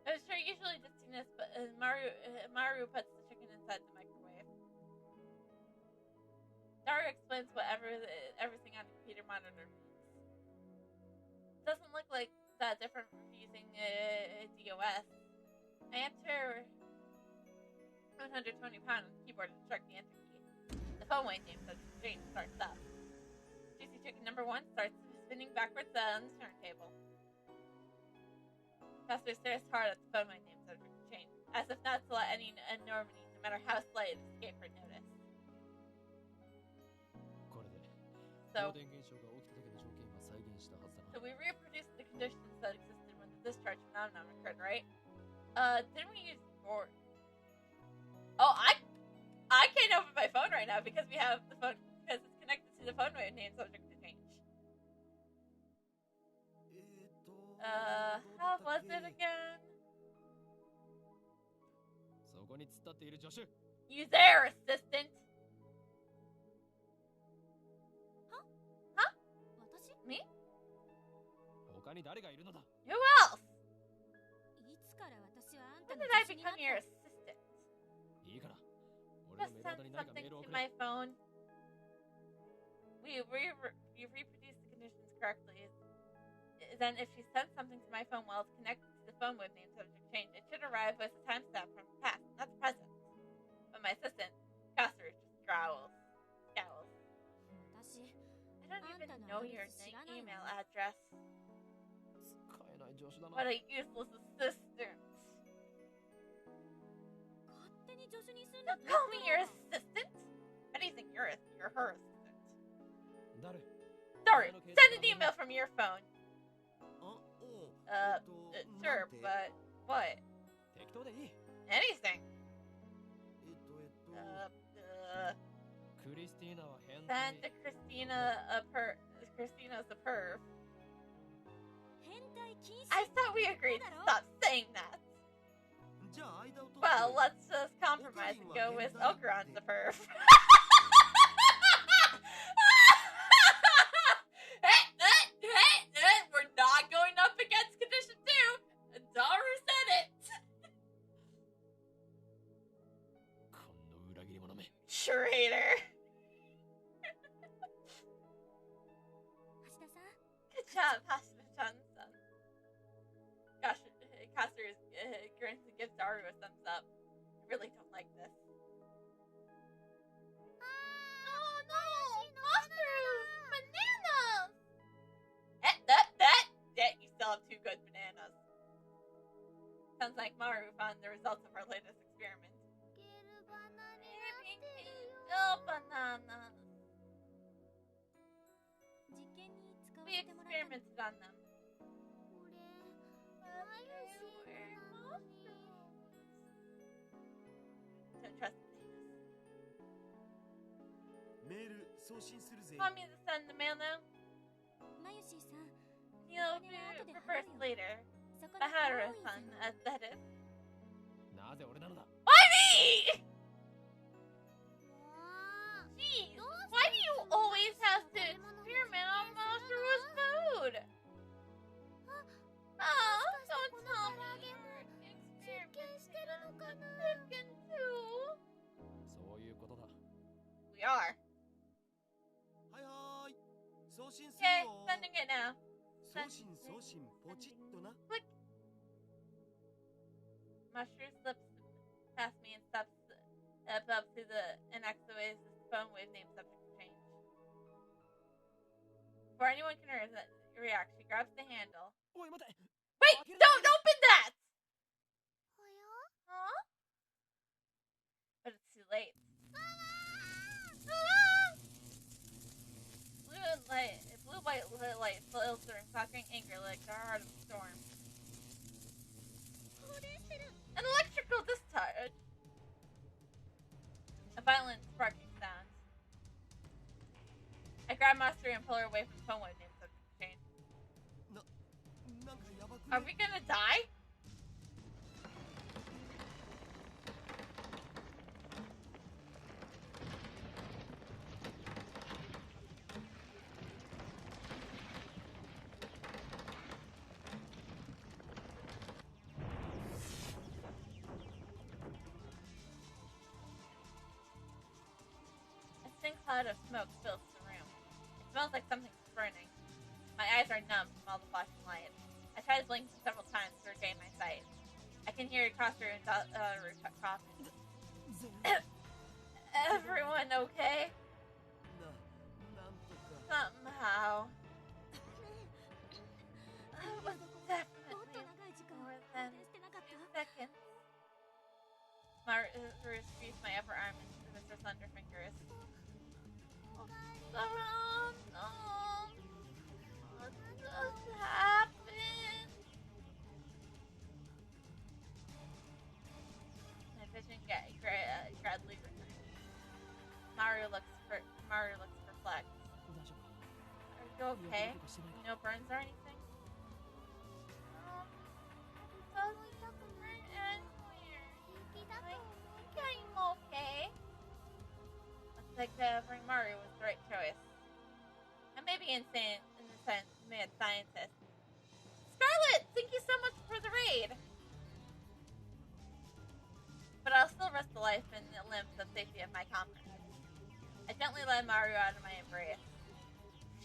I was sure usually just seen this, but Maru puts the chicken inside the microwave. Daru explains everything on the computer monitor means. Doesn't look like that different from using DOS. I enter 120 pound on the keyboard and strike the enter key. The phone wave name says the screen starts up. Juicy chicken number 1 starts spinning backwards on the turntable. Caster stares hard at the phone wave name subject to change, as if not to let any enormity, no matter how slight, escape her notice. これで So, 放電現象が起きた時の条件は再現したはずだな。 so we reproduced the conditions that existed when the discharge phenomenon occurred, right? Didn't we use your... Oh, I can't open my phone right now because we have the phone, because it's connected to the phone wave name subject to change. How was it again? そこに突っ立っている助手。 You there, assistant? 私？ Me? 他に誰がいるのだ？ Who else? いつから私はあんた When の did I 助手になっ become た？ your assistant? いいから。俺 Just のメールア send ドに何かメ something ールを to 送れ。 my phone. You reproduced the conditions correctly. Then if she sends something to my phone while it's connected to the phone wave name subject change, it should arrive with a timestamp from the past, not the present. But my assistant, Caster, just scowls. 私、 I don't even know your email address. 使えない助手だな。 What a useless assistant. 勝手に助手にすんの Don't call me your assistant? How do you think you're her assistant? 誰？ Sorry, send an email from your phone. あ、Sure, but what? 適当でいい。 Anything. クリスティーナは変態。 Send to Christina's a perv. 変態禁止。 I thought we agreed to stop saying that. じゃあ間を取って Well, let's just compromise and go with Ocaron's a perv. We're not going up against condition 2. Daru said it. この裏切り者め。 Traitor. 橋田さん、 Good job, Hashima-chan-san. Gosh, Caster grins and gives Daru a thumbs up. I really don't like this. Oh no! Monsters! Bananas! You still have 2 good bananas. Sounds like Maru found the results of our latest experiment. ゲルバナになってるよ。 Oh, bananas. 実験に使わ We せてもらったの。 experimented on them. これ、マユシーなのに。 Don't trust bananas. メール送信するぜ。 Want me to send the mail now? マユシーさん、 You'll do reverse later. そこに Bahara-san, that is. なぜ俺なのだ？ Why me? もう Jeez, why do you always have to experiment on monstrous food? Oh, don't tell me you're 実験してるのかな。 experimenting too. そういうことだ。 We are. はいはーい。送信する Okay, よ。 sending it now. 送信ポチッとな。 Click. Mushroom slips past me and steps up to the NXOA's phone wave name subject to change. Before anyone can react, she grabs the handle. おい待て。 Wait! Don't open that! おや？ Huh? But it's too late. Blue white light filtering, flackering anger like the heart of a storm. An electrical discharge. A violent sparking sound. I grab Mastery and pull her away from the phone wave name subject to change. なんかやばく Are ね we gonna die? cloud of smoke fills the room. It smells like something's burning. My eyes are numb from all the flashing lights. I try to blink several times to regain my sight. I can hear it cross through and coughing. Everyone okay? Somehow. It was definitely more than 2 seconds. Maru squeezed my upper arm into her slender fingers. Oh, no. What just happened? My vision gradually returned. Maru looks perplexed. Are you okay? No burns or anything? Totally doesn't hurt anywhere. I think I'm okay. Looks like bring Maru was the right choice. I may be insane in the sense mad scientist. Scarlet, thank you so much for the raid. But I'll still risk the life and the limb for the safety of my comrades. I gently led Maru out of my embrace.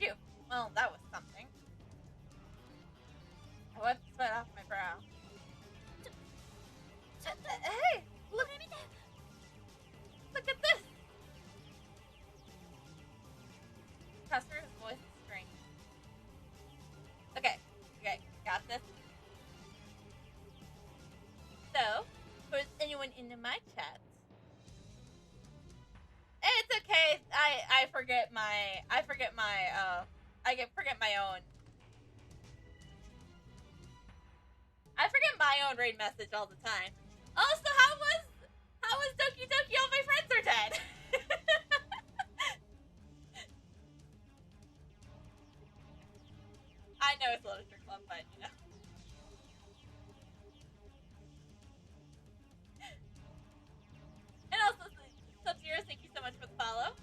Phew, well, that was something. I wiped the sweat off my brow. Hey, look at this! Custer's voice is strange. Okay, got this. So, was anyone into my chat? It's okay. I forget my own raid message all the time. Also, how was Doki Doki? All my friends are dead. I know it's Literature Club, but you know. And also, Sub-Zero, thank you so much for the follow.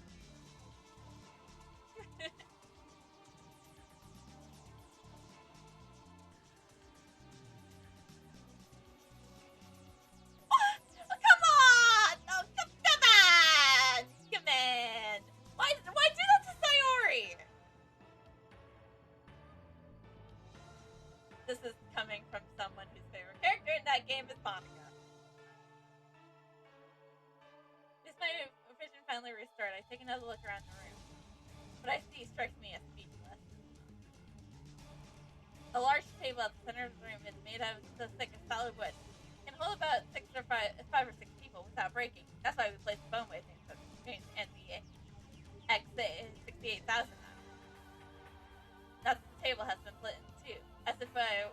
Come on! Oh, come on! Come on! Why do that to Sayori? This is coming from someone whose favorite character in that game is Monica. As my vision finally restored, I take another look around the room. What I see strikes me as speechless. A large table at the center of the room is made out of the thick of solid wood. It can hold about 5 or 6 people without breaking. That's why we placed the bone weight and the X68,000 on it. That the table has been split in two, as if I...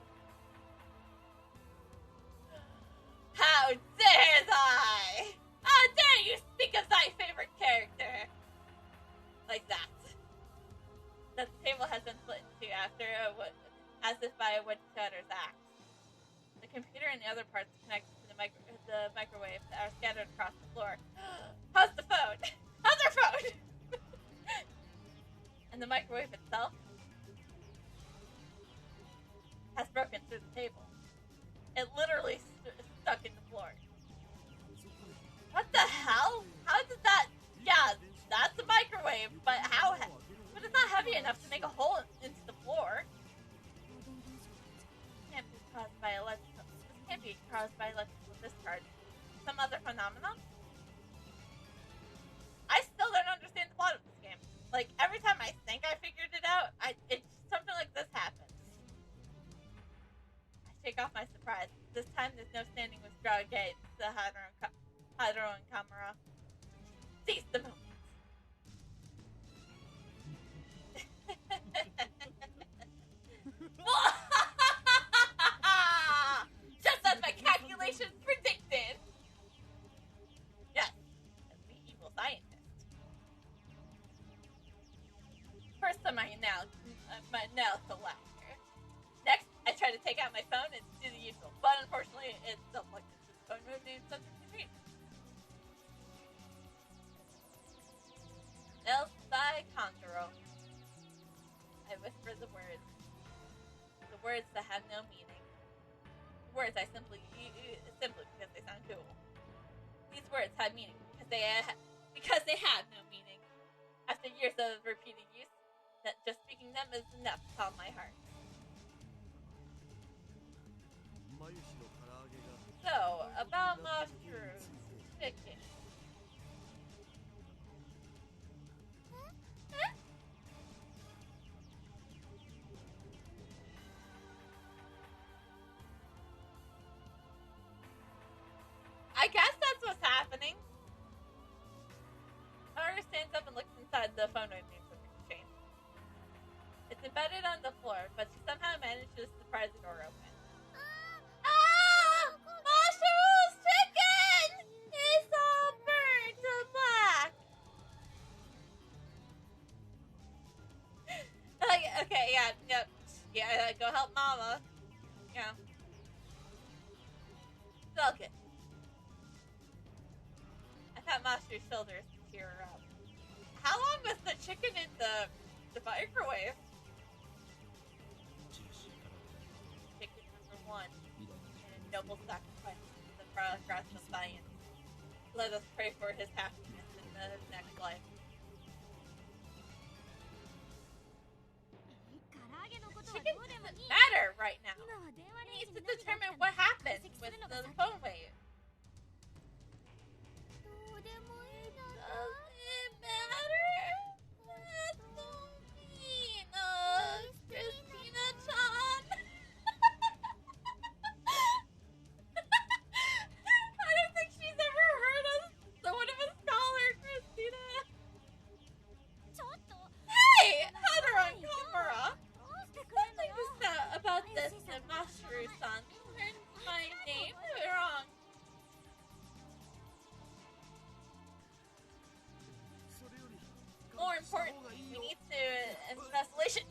How dare thy! How dare you speak of thy favorite character! Like that. That the table has been split in two as if by a woodcutter's axe. The computer and the other parts connected to the microwave that are scattered across the floor. How's the phone? How's our phone? And the microwave itself has broken through the table. It literally stuck in the floor. What the hell? How did that... Yeah, that's a microwave, but how... But it's not heavy enough to make a hole into the floor. This can't be caused by electrical discharge. Some other phenomenon? I still don't understand the plot of this game. Like, every time I think I figured it out, it's something like this happens. I shake off my surprise. This time there's no standing with straw gates, the Hadron and camera. Seize the moment. Just as my calculations predicted. Yes, as the evil scientist. First time my nails to laughter. Next, I try to take out my phone and do the usual, but unfortunately, it's self-selected. Phone moved in subject to read. El Sai Conjuro. I whisper the words that have no meaning. Words I simply because they sound cool. These words have meaning because they have no meaning. After years of repeated use, that just speaking them is enough to calm my heart. 眉毛の唐揚げが So, about mushroom chicken. I guess that's what's happening. Haru stands up and looks inside the phone with me for the chain. It's embedded on the floor, but she somehow manages to pry the door open. Ah! Masharu's chicken! It's all burnt to black! Like, okay, yeah, yep. Yeah, go help Mama. Yeah. It's all good. I pat Masharu's shoulders to cheer her up. How long was the chicken in the microwave? Chicken number 1. And a noble sacrifice to the progress of science. Let us pray for his happiness in the next life. Chicken doesn't matter right now. He needs to determine what happened with the phone wave. Doesn't matter? That's so mean, Christina-chan. I don't think she's ever heard of someone of a scholar, Christina. Hey, Haru and Komura. Something was said about this Masaru-san. Heard my name wrong. それより More important, we need to investigation.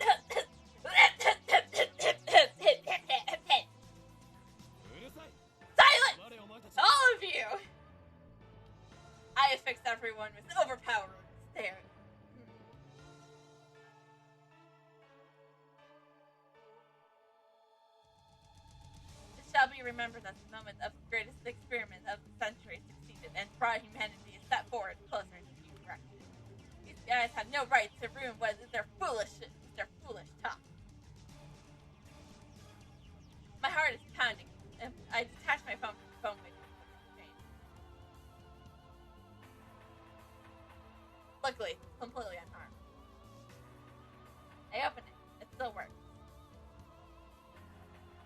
Silent! All of you! I affix everyone with overpowering stare. It shall be remembered that the moment of the greatest experiment of the century succeeded and brought humanity a step forward closer to due direction. These guys have no right to ruin what is their foolish talk. My heart is pounding, and I detach my phone from the phone with the chain. Luckily, it's completely unharmed. I open it. It still works.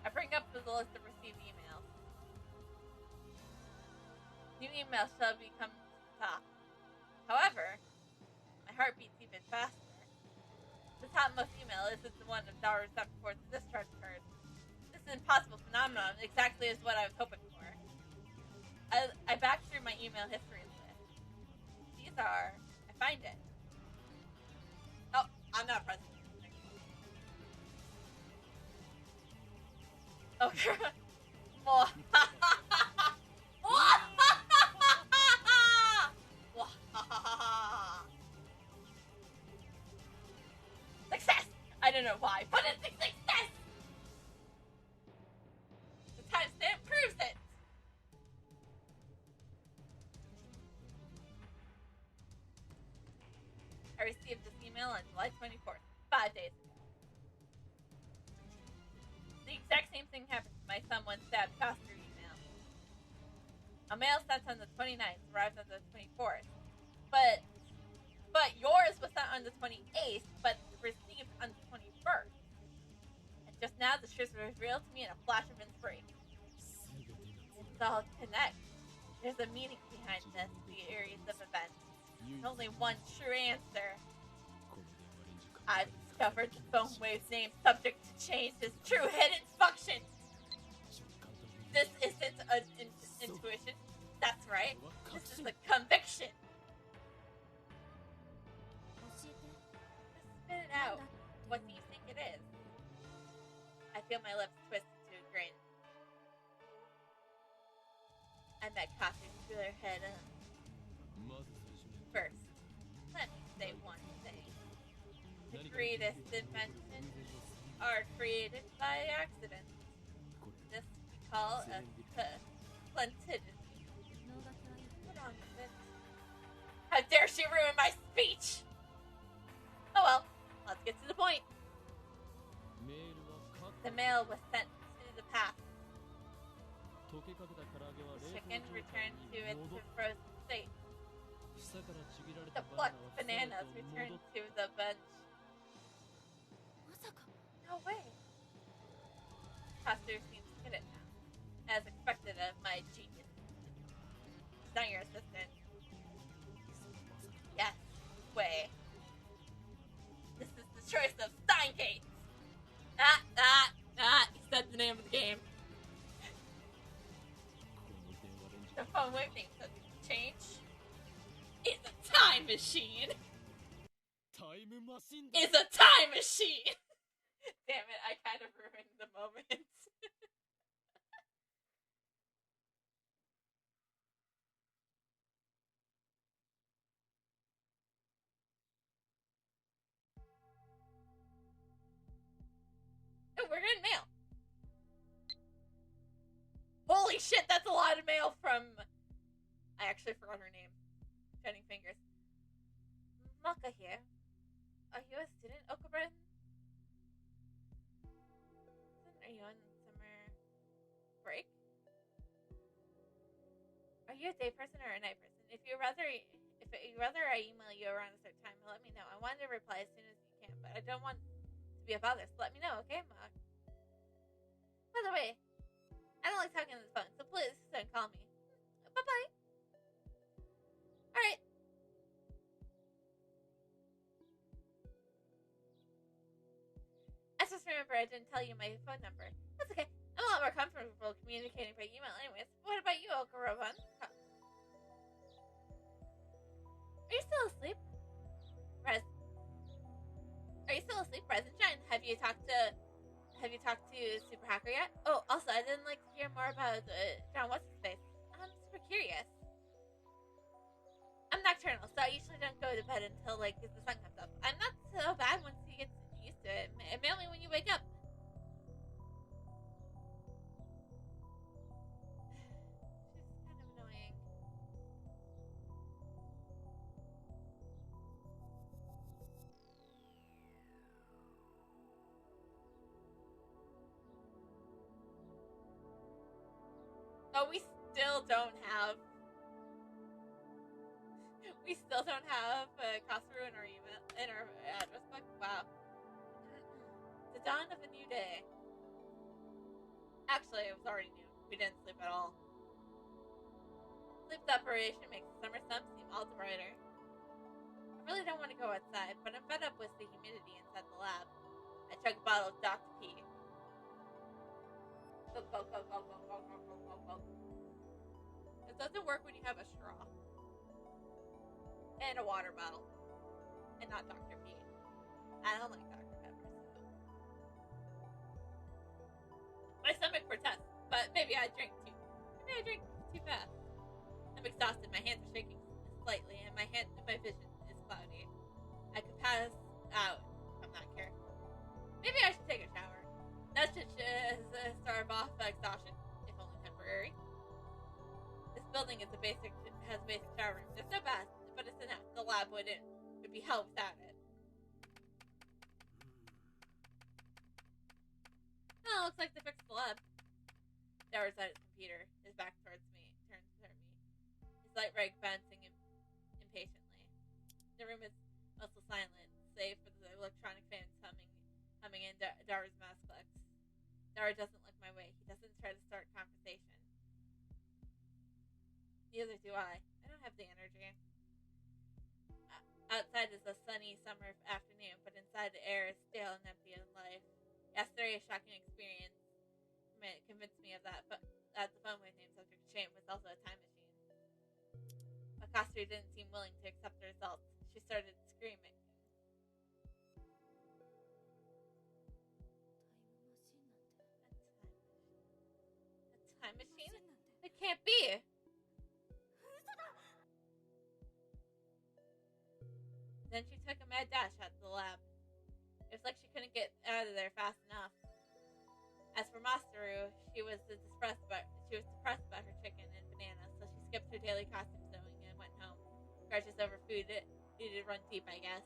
I bring up the list of received emails. New emails shall become to the top. However, my heart beats even faster. The topmost email is the one of Daru's step before the discharge occurred. This is an impossible phenomenon, exactly as what I was hoping for. I back through my email history list. These are... I find it. Oh, I'm not present. Oh, more. Success! I don't know why, but it's a success! The timestamp proves it! I received this email on July 24th, 5 days ago. The exact same thing happened to my someone stabbed Coster email. A mail sent on the 29th arrived on the 24th. But yours was sent on the 28th, but received on the 21st. And just now the truth was revealed to me in a flash of inspiration. It's all connects. There's a meaning behind this series of events. There's only one true answer. I've discovered the phone wave's name subject to change its true hidden function. This isn't an intuition. That's right. This is a conviction. Spit it out. What do you think it is? I feel my lips twist to a grin. I met Katsu through her head. First, let me say one thing. The greatest inventions are created by accident. This we call a splendidity. Get on with it. How dare she ruin my speech! point. メールはカッ The mail was sent to the past. 溶けかけた唐揚げは The 冷 chicken 凍状態 returned に to its 戻っ frozen state. 房からちぎられ The たバナ plucked ナは bananas 房へと returned 戻っ to the bunch. まさか No way. Pastor seems to get it now. As expected of my genius. He's not your assistant. Yes. Way. This is the choice of STEINS. He said the name of the game. この電話レンジ The phone wave name says change. Is a time machine. タイムマシンだ Is a time machine. Damn it, I kind of ruined the moment. Oh, we're getting mail. Holy shit, that's a lot of mail from... I actually forgot her name. Shining fingers. Maka here. Are you a student, Okobren? Are you on summer break? Are you a day person or a night person? If you'd rather I email you around a certain time, let me know. I want to reply as soon as you can, but I don't want to be a bother, so let me know, okay, Mark? By the way, I don't like talking on the phone, so please don't call me. Bye-bye. Alright. I just remember I didn't tell you my phone number. That's okay. I'm a lot more comfortable communicating by email anyways. What about you, Okoroban? Are you still asleep? Are you still asleep, Resinshine? Have you talked to Super Hacker yet? Oh, also, I didn't like to hear more about John What's-His-Face. I'm super curious. I'm nocturnal, so I usually don't go to bed until, like, the sun comes up. I'm not so bad once you get used to it. Mail me when you wake up. She's kind of annoying. Oh, we still don't have Kasaru in our email, in our address book. Wow. The dawn of a new day. Actually, it was already noon. We didn't sleep at all. Sleep deprivation makes the summer sun seem all the brighter. I really don't want to go outside, but I'm fed up with the humidity inside the lab. I chug a bottle of Dr. P. It doesn't work when you have a straw. And a water bottle. And not Dr. P. I don't like Dr. Pepper, so. My stomach protests, but maybe I drink too fast. I'm exhausted, my hands are shaking slightly, and my vision is cloudy. I could pass out if I'm not careful. Maybe I should take a shower. That should starve off exhaustion, if only temporary. This building has a basic shower room. It's no bad, but it's enough. The lab would be hell without it. Oh, looks like they fixed the lab. Dower's at his computer, his back turned toward me. His light rag bouncing impatiently. The room is mostly silent, save for the electronic fans humming in Dower's mouse clicks. Dower doesn't look my way. He doesn't try to start conversation. Neither do I. I don't have the energy. Outside is a sunny summer afternoon, but inside the air is stale and empty of life. Yesterday's shocking experience convinced me of that, but that the phone with named subject to shame was also a time machine. But Kastri didn't seem willing to accept the results. She started screaming. A time machine? It can't be! Then she took a mad dash out of the lab. It was like she couldn't get out of there fast enough. As for Masaru, she was depressed about her chicken and banana, so she skipped her daily costume sewing and went home. Grudges over food needed to run deep, I guess.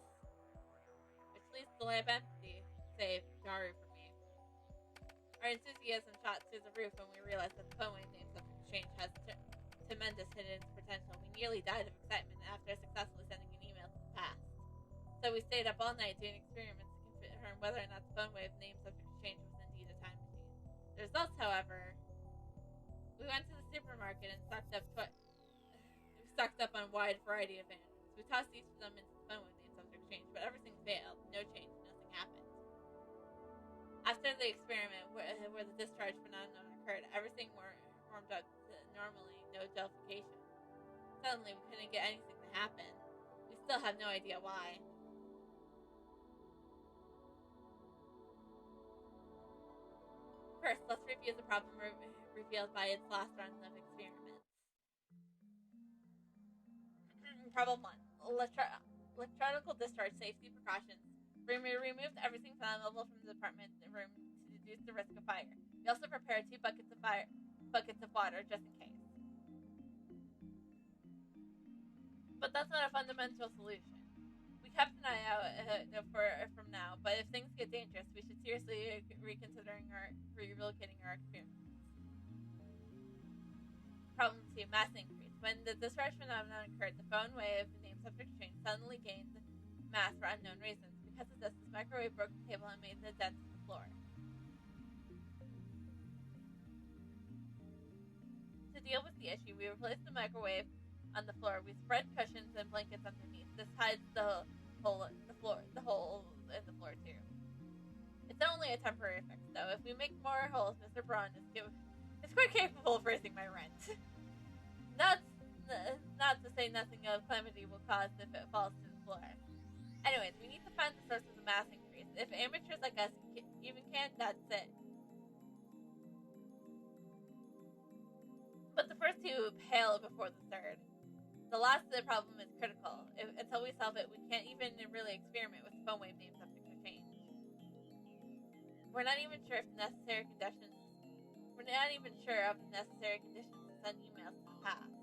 Which leaves the lab empty. save Daru from me. Our enthusiasm shot through the roof when we realized that the phone wave name subject exchange has tremendous hidden potential. We nearly died of excitement after successfully sending an email to the past. So we stayed up all night doing experiments to confirm whether or not the phone wave name subject exchange was indeed a time machine. The results, however, we went to the supermarket and stocked up on a wide variety of animals. We tossed each of them into the phone wave name subject exchange, but everything failed. No change, nothing happened. After the experiment where the discharge phenomenon occurred, everything warmed up to normally, no joltification. Suddenly, we couldn't get anything to happen. We still have no idea why. First, let's review the problem revealed by its last run of experiments. Problem 1. Electronical discharge safety precautions. We removed everything flammable from the apartment room to reduce the risk of fire. We also prepared 2 buckets of water just in case. But that's not a fundamental solution. We kept an eye out from now, but if things get dangerous, we should seriously reconsidering relocating our experiments. Problem 2, mass increase. When the discharge phenomenon occurred, the phone wave name subject exchange suddenly gained mass for unknown reasons. Because of this microwave broke the table and made the dent in the floor. To deal with the issue, we replaced the microwave on the floor. We spread cushions and blankets underneath. This hides the hole in the floor too. It's only a temporary fix, though. If we make more holes, Mr. Braun is quite capable of raising my rent. Not to say nothing of calamity will cause if it falls to the floor. Anyways, we need to find the source of the mass increase. If amateurs like us even can, that's it. But the first 2 pale before the third. The last problem is critical. Until we solve it, we can't even really experiment with the phone wave name subject exchange. We're not even sure of the necessary conditions to send emails to the past.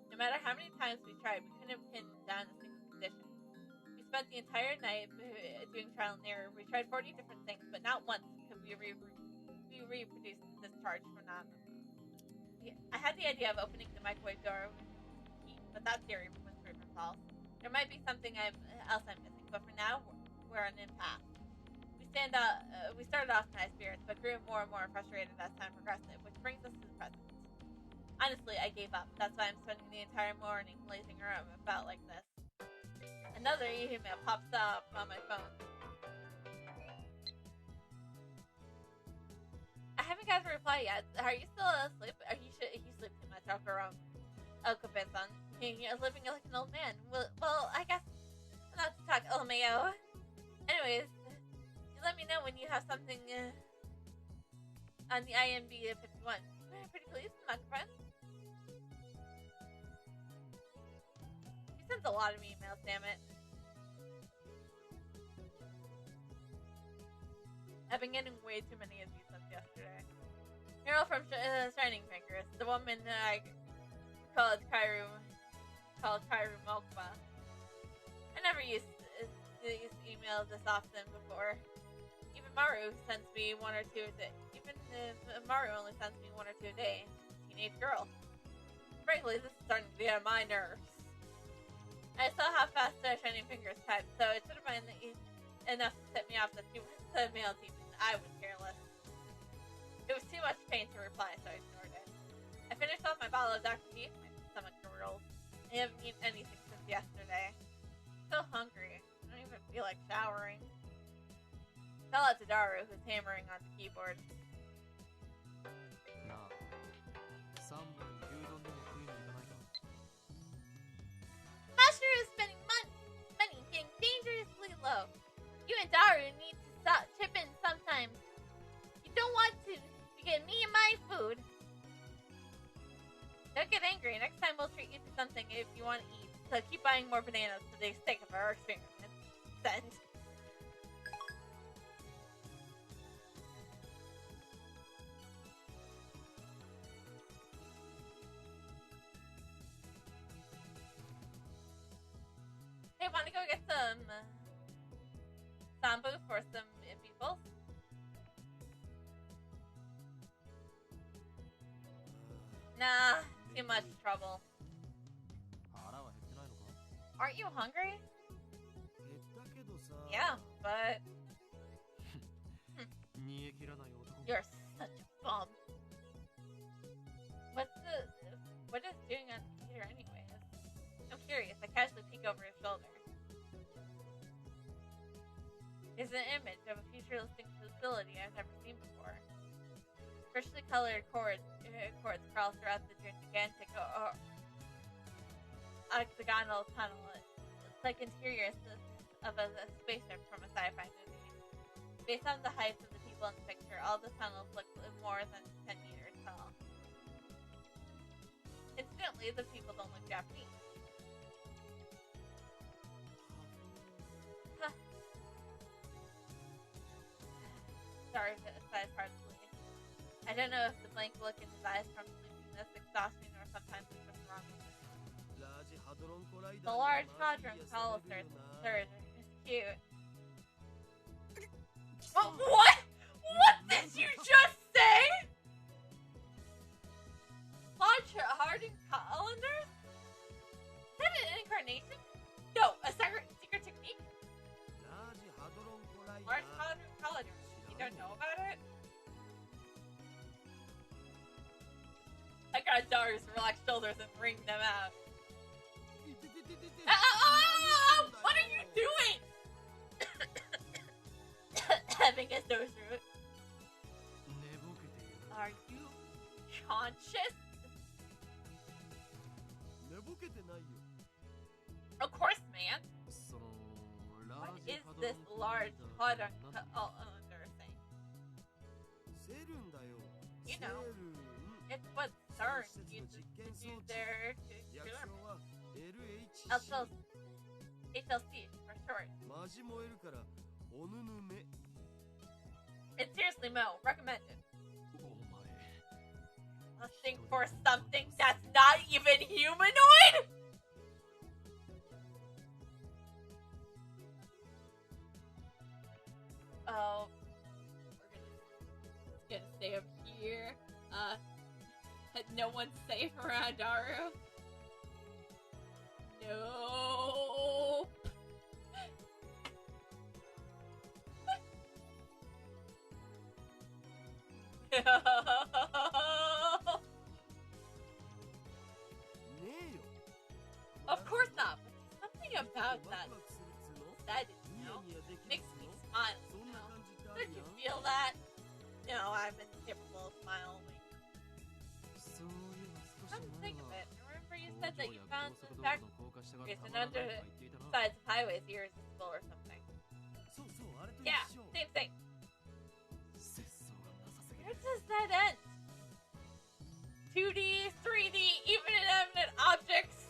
No matter how many times we tried, we couldn't pin down a single condition. We spent the entire night doing trial and error. We tried 40 different things, but not once could we reproduce the discharge phenomenon. I had the idea of opening the microwave door with heat, but that theory was proven false. There might be something else I'm missing, but for now, we're on an impasse. We started off in high spirits, but grew more and more frustrated as time progressed, which brings us to the present. Honestly, I gave up. That's why I'm spending the entire morning lazing around about like this. Another email pops up on my phone. I haven't got a reply yet. Are you still asleep? You sleep too much, Okabe-san. You're living like an old man. Well, I guess not to talk LMAO. Anyways, you let me know when you have something on the IMB 51. Pretty please, microphone. She sends a lot of emails, damn it. I've been getting way too many of these since yesterday. Hero from Shining Fingers, the woman I called Kairu Mokuba. I never used these emails this often before. Even Maru sends me 1 or 2 a day. Even Maru only sends me 1 or 2 a day. Teenage girl. Frankly, this is starting to get on my nerves. I saw how fast Shining Fingers typed, so it should have been enough to set me off that she was the male team and I was careless. It was too much pain to reply, so I ignored it. I finished off my bottle of Dr. Deep, my stomach gurgled. I haven't eaten anything since yesterday. So hungry. I don't even feel like showering. Fell out to Daru, who's hammering on the keyboard. Master is spending getting dangerously low. You and Daru need to stop chipping sometimes. You don't want to get me and my food. Don't get angry. Next time we'll treat you to something if you want to eat. So keep buying more bananas for the sake of our experiment. Send. Hey, wanna go get some combo for some people. Nah, too much trouble. 腹は減ってないのか？ Aren't you hungry? 減ったけどさ。 Yeah, but 煮え切らない男。 you're such a bum. What is doing on here anyways? I'm curious. I casually peek over his shoulder. It's an image of a futuristic facility I've never seen before. Freshly colored cords crawl throughout the gigantic octagonal tunnel. It's like interior of a spaceship from a sci-fi movie. Based on the height of the people in the picture, all the tunnels look more than 10 meters tall. Incidentally, the people don't look Japanese. Huh. Sorry to sigh partially. I don't know if the blank look in his eyes from sleepiness, exhaustion, or sometimes it's just wrong with him. The large hadron collar surge is cute. Oh, what? What did you just say? Large hardened colanders? Is that an incarnation? No, a secret technique? Large hadron colanders. You don't know about it? I got Darius relaxed shoulders and wring them out. What are you doing? Having a nose root. Are you conscious? Of course, man. What is this large hadron collider thing? You know, it's what CERN uses to do their experiments. HLC for short. It's seriously Mo, recommended. Lusting for something that's not even humanoid? Oh, we're gonna stay up here. No one's safe around Daru. No. Of course not, but something about that makes me smile, you know? Don't you feel that? No, I'm incapable of smiling. Come to think of it, remember you said that you found some fact and under sides of highways irresistible or something. Yeah, same thing. Where does that end? 2D, 3D, even inanimate objects.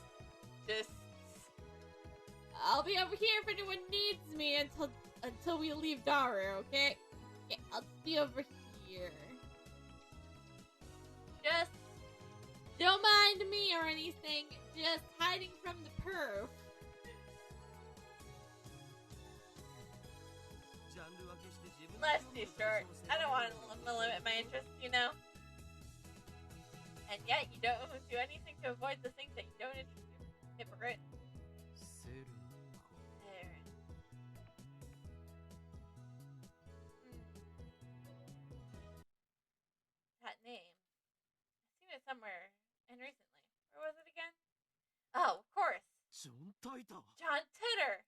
Just I'll be over here if anyone needs me until we leave Daru, okay? Okay, I'll be over here. Just don't mind me or anything. Just hiding from the perf. Life's too short. I don't want to limit my interests, you know? And yet, you don't do anything to avoid the things that you don't interest you. Hypocrite. That name. I've seen it somewhere, and recently. Where was it again? Oh, of course. John Titter.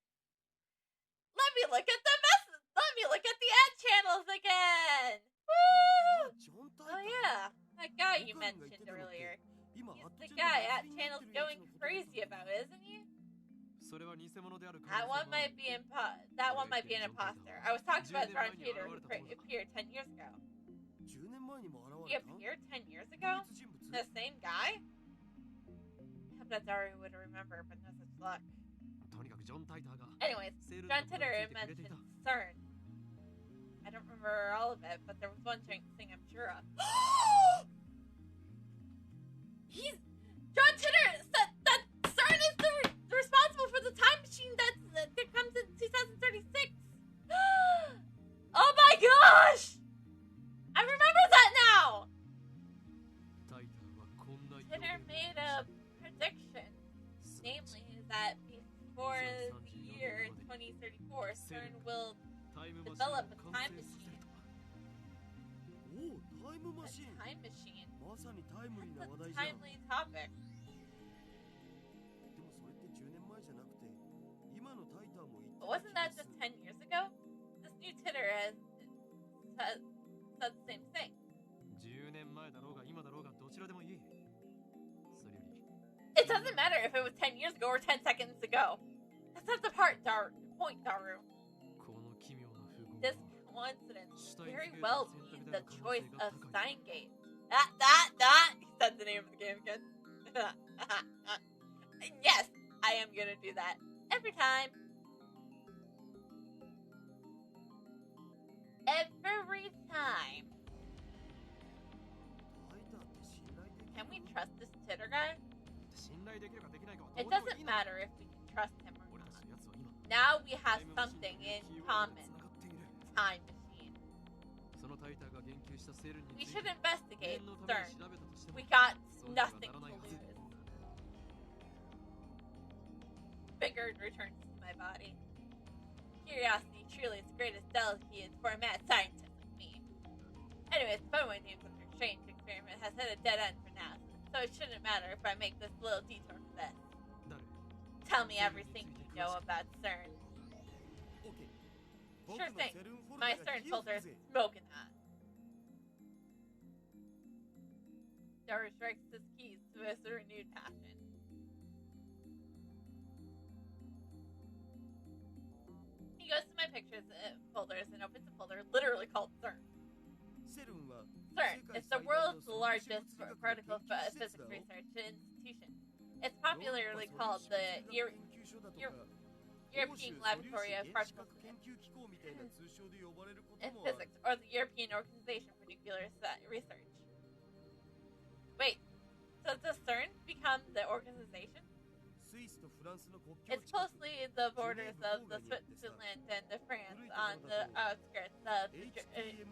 Let me look at the message. Let me look at the ad channels again. Woo! Oh yeah, that guy you mentioned earlier. He's the guy ad channel's going crazy about, isn't he? That one might be an imposter. I was talking about John Titter who appeared 10 years ago. He appeared 10 years ago? The same guy? I hope that Daru would remember, but no such luck. Anyways, John Titter mentioned CERN. I don't remember all of it, but there was one thing I'm sure of. John Titter said that CERN is the responsible for the time machine that comes in 2036. time 成させ machine. るとは。おお、タイムマ A シン。 time machine. まさにタイムリーな That's 話 a 題じゃん。 timely topic. でもそれって10年前じゃなくて、今のタイターも言って But た wasn't 気が that す just る。 10 years ago? This new Titter has said the same thing. 10年前だろうが今だろうがどちらでもいい。それより It doesn't matter if it was 10 years ago or 10 seconds ago. That's not the point, Daru. この奇妙な符号 This は coincidence very well be the choice of Steingate. He said the name of the game again. Yes, I am gonna do that every time. Every time. タイターって信頼できる Can we trust this Titter guy? 信頼できるかできないかは It どうでもい doesn't いの。 matter if we can trust him or 俺た not. ちのやつは今 Now we have タイムマシン something という in キーワード common. で繋がっている。 Time machine. そのタイターが言及したセールに We ついて should investigate 念のために CERN. 調べたとしても We got そうには nothing なら to ないはず。 lose. Vigor returns to my body. Curiosity truly is the greatest delicacy for a mad scientist like me. Anyways, the fun names of your strange experiment has hit a dead end for now, so it shouldn't matter if I make this little detour for this. 誰 Tell me everything you know about CERN. オッケー。 Sure 僕の thing. セルンフォル My ダが CERN 火を folder 吹 is くぜ。 smoking hot. Daru strikes his keys with a renewed passion. He goes to my pictures folders and opens a folder literally called CERN. セルンは CERN is the world's largest particle physics research institution. It's popularly called the European Laboratory of Particle Physics and Physics, or the European Organization for Nuclear Research. Wait, so does CERN become the organization? スイスとフランスの国境 It's 近く closely the borders of the Switzerland and the France on the outskirts of the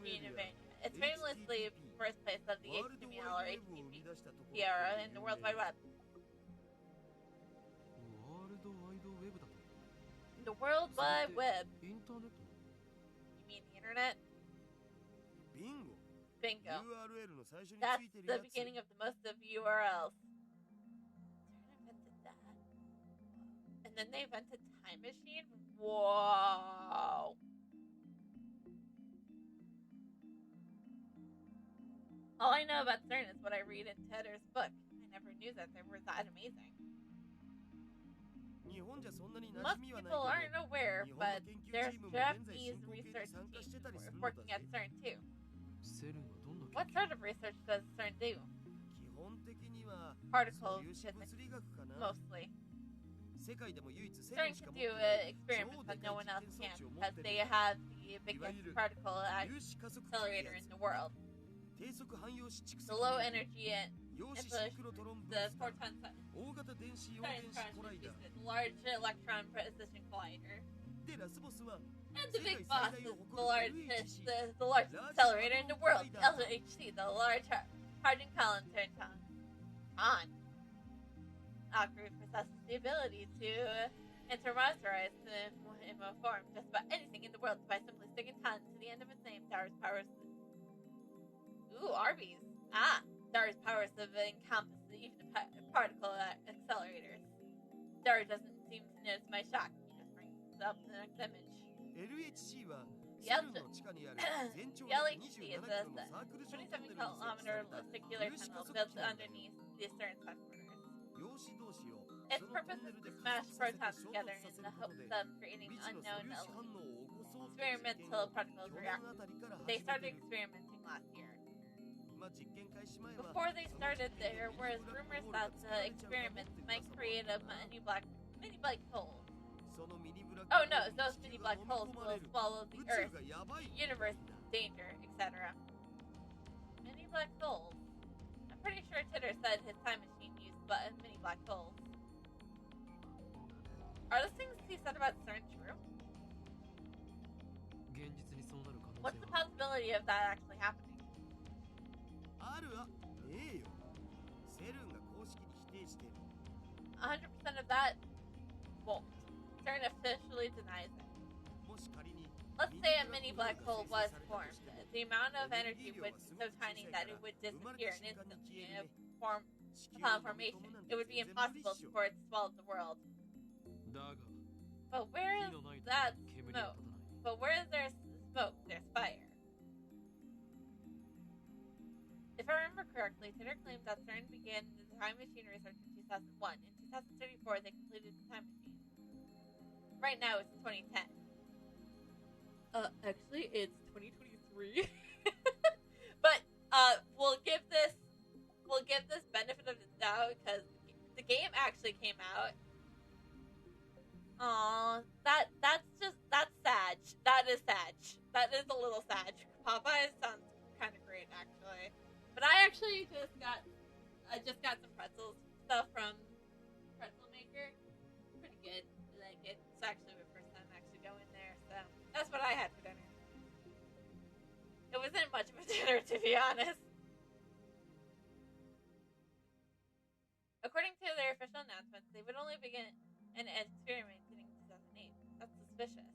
Union. It's famously the birthplace of the ワールドワイ HTML or ドウェブを生み HTTP 出したところ era in the World Wide Web. ワールドワイドウェブだと。 The World Wide Web. インターネット You mean the internet? ビンゴ Bingo. URL の最初に That's ついてる the やつ beginning of the most of URLs. CERN invented that. And then they invented Time Machine? Whoa. All I know about CERN is what I read in Tedder's book. I never knew that they were that amazing. 日本じゃそんなに馴 Most 染みはない people け aren't ど aware, 日本 but の研究 there's チームも現在 Japanese 進行形で research 参加してたりす teams るのだ working ぜ at CERN too. セルンはどんな研 What 究 sort of research does CERN do? 基本的には Particle 素粒子物理学かな Mostly. 世界でも唯一セル CERN ンしか can 持っ do ていない experiments that no one else 超でかい実験装 can 置を持 because ってる they have the biggest Iwaiuru particle 粒子加速器って accelerator や in つ the world. 低速汎用式蓄 The 積 low レーダー energy and 陽子シンクロトロンブー the スター photon 大型電子陽 science 電子コライダー transducer, the large electron precision collider, でラスボスは and the 世 big 界 boss 最 is 大を the 誇 largest る the largest accelerator in the world, LHC, the large hydrogen column on. Alchemy possesses the ability to intermasterize in a form just about anything in the world by simply sticking tongue to the end of its name. Dara's powers. Ooh, Arby's. Dara's powers have encompassed even the particle accelerators. Dara doesn't seem to notice my shock. He just brings up the next image. LHC は The セルンの地下にある全長 The LHC is 27 a キロのサークル状トンネルに設置 27 さ kilometer れた circular 粒子加 tunnel 速 built 器なんだよ underneath the CERN's headquarters. 陽子同士を Its そのト purpose ンネ is ル to で加 smash 速させて protons 衝 together 突さ in せ the ること hopes で of creating 未知の素 unknown 粒子反応を起こそうという実験 experimental を particles 去 react. 年あたりから始 They め started てる experimenting last year. まあ実験開始前は Before they その started, 実験で there ミニ were ブラック rumors ホールが that 作 the られちゃうかも experiments って might 噂も create あ a ったな mini black hole. そのミニブラック Oh ホー no, ルに those 地 mini 球が black 飲み holes 込ま will れる swallow the 宇 Earth, 宙がやばい the universe, danger, etc. Mini black holes. I'm pretty sure Titter said his time machine used mini black holes. Are the things he said about CERN true? 現実にそうなる可能 What's 性 the は possibility of that actually happening? あるあねえよセルンが公式に否定してる 100% of that won't. CERN officially denies it. もし仮に let's say a mini black hole was formed. The amount of energy would be so tiny that it would disappear instantly upon formation. It would be impossible for it to swallow the world. だが But where 火 is のないと that 煙は smoke? 立たない But where there's smoke, there's fire. If I remember correctly, Titter claimed that CERN began the time machine research in 2001. In 2034, they completed the time machine. Right now, it's 2010. Actually, it's 2023. But we'll give this benefit of the doubt because the game actually came out. Aw, that's sad. That is sad. That is a little sad. Popeye sounds kind of great, actually. But I actually just got some pretzels stuff from Pretzel Maker. Pretty good. I like it. It's actually my first time actually going there, so that's what I had for dinner. It wasn't much of a dinner, to be honest. According to their official announcements, they would only begin an experiment in 2008. That's suspicious.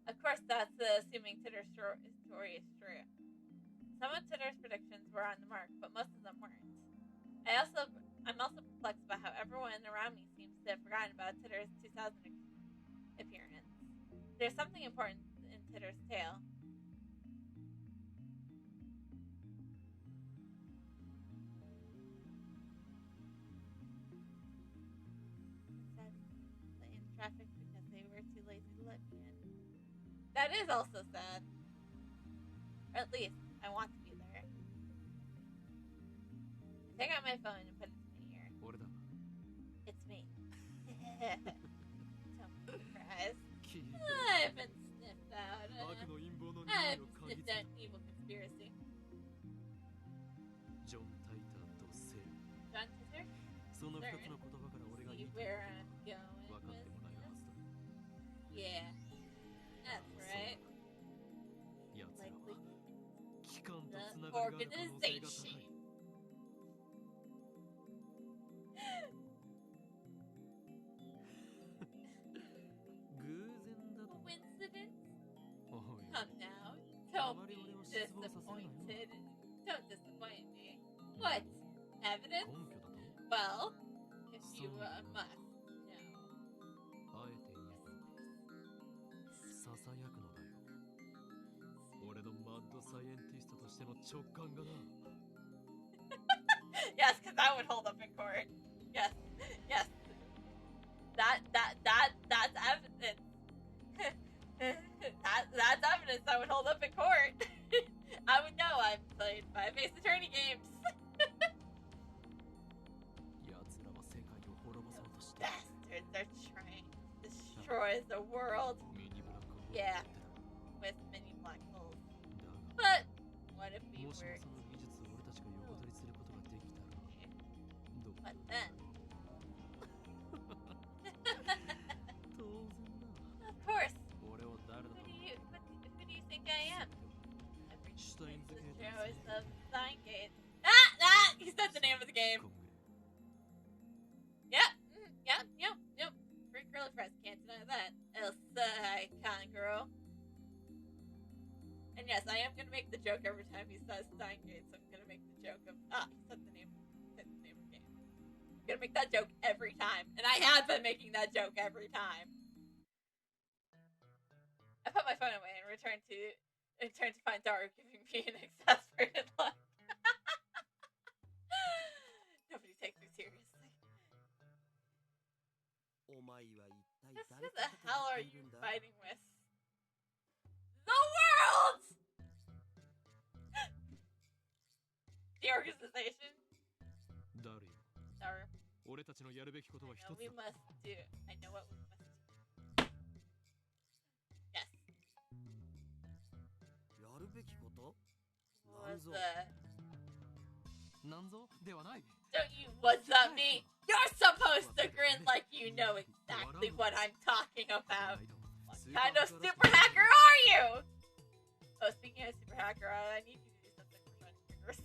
Of course, that's assuming Titter's story is true. Some of Titter's predictions were on the mark, but most of them weren't. I'm also perplexed by how everyone around me seems to have forgotten about Titter's 2000 appearance. There's something important in Titter's tale. In traffic because they were too lazy to let me in. That is also sad. Or at least, I want to be there. I take out my phone and put it to my ear. 俺だ It's me. Don't be surprised. 聞いて I've been sniffed out. 悪の陰謀の I've 匂いを嗅ぎ sniffed つ out け evil conspiracy. ジョン・タイターとセル John Titter? その2つの言葉から俺が言 See いたい where I'm こと going は分かって with もらえるは this? ずだ Yeah. That's right. 奴ら Likely は機関と the つながりがある可能性が高い organization. Coincidence? おい Come now. Don't be あまり俺を失望させるなよ disappointed. Don't disappoint me. What? Evidence? 根拠だと Well, if you So- must know. あえて言えばささやくのだよ俺のマッドサイエンティストとしての直感がな Yes, because that would hold up in court. Yes, yes. That's evidence. That's evidence that would hold up in court. I would know. I've played 5-Ace Attorney games. 奴らは世界を滅ぼそうとして Bastards are trying to destroy the world. ミニブラックホール Yeah. を持って With mini black holes. ただ But what if が we もしも were その技術を俺たちが横取りすることができたらどう What then? 当然 Of course. だ俺を誰だ Who と do you think I am? Every STEINS the gate shows is- of STEINS. Ah! He said the name of the game. コングレ Yep. Free curly fries, can't deny that. Elsa Icon And yes, I am gonna make the joke every time he says Steingate, so I'm gonna make the joke of he said the name of the game. I'm gonna make that joke every time. And I have been making that joke every time. I put my phone away and returned to find Daru giving me an exasperated look. Nobody takes me seriously. お前は一体 Just 誰 who と the 戦 hell っ are てい you るんだ fighting with? The world! The organization? ダルよ Daru. 俺たちのやるべきことは I 一 know つ we だ must do. I know what we must do. Yes. やるべきこと What was Nanzo. the... なんぞではない Don't you what's that mean? You're supposed to grin like you know exactly what I'm talking about. What kind of super hacker are you? Oh, speaking of super hacker, I need you to do something for fun first.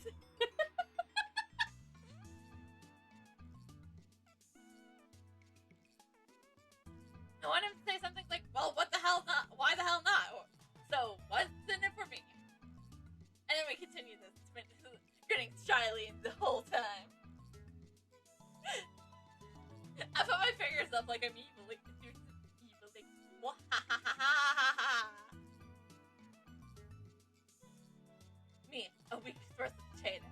I want him to say something like, well, what the hell not? Why the hell not? me the whole time. I put my fingers up like I'm evil. Like, evil. Like, me, a week's worth of potatoes.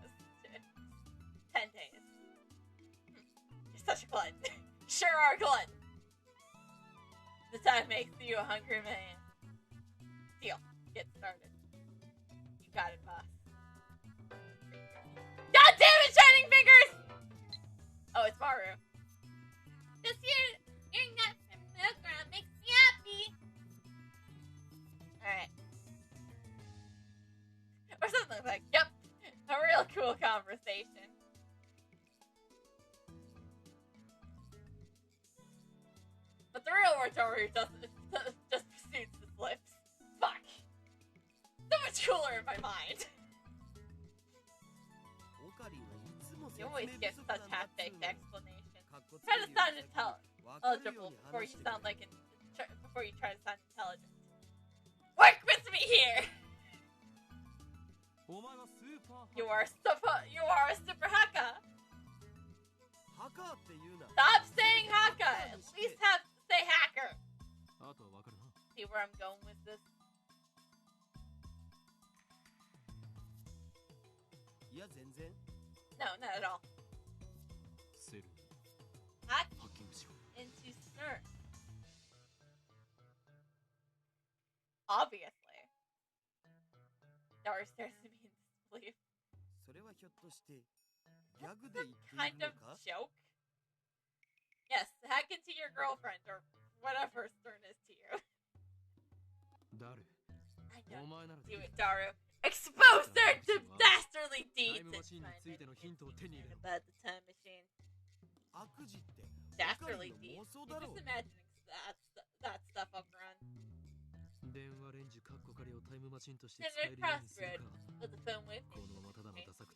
10 days. You're such a glutton. Sure are a glutton. The time makes you a hungry man. Deal. Get started. You got it, boss. God damn it, Shining Fingers! Oh, it's Maru. This year, you're not from Milgram makes me happy. Alright. Or something like, yep. A real cool conversation. But the real Rotoru just pursues his lips. Fuck. So much cooler in my mind. You always give such half-baked explanations. Try to sound intelligible before you sound like before you try to sound intelligent. Work with me here. You are a super haka. Stop saying haka. At least say hacker. See where I'm going with this? No, not at all. Hack into sir. Obviously. Daru stares at me in disbelief. That's some kind of joke? Yes, hack into your girlfriend, or whatever Stern is to you. I know. Do it, Daru. Expose their dastardly deeds! It's fine. About the time machine. Dastardly deeds? You're just imagining that stuff up around. Send a crossroad with the phone with me.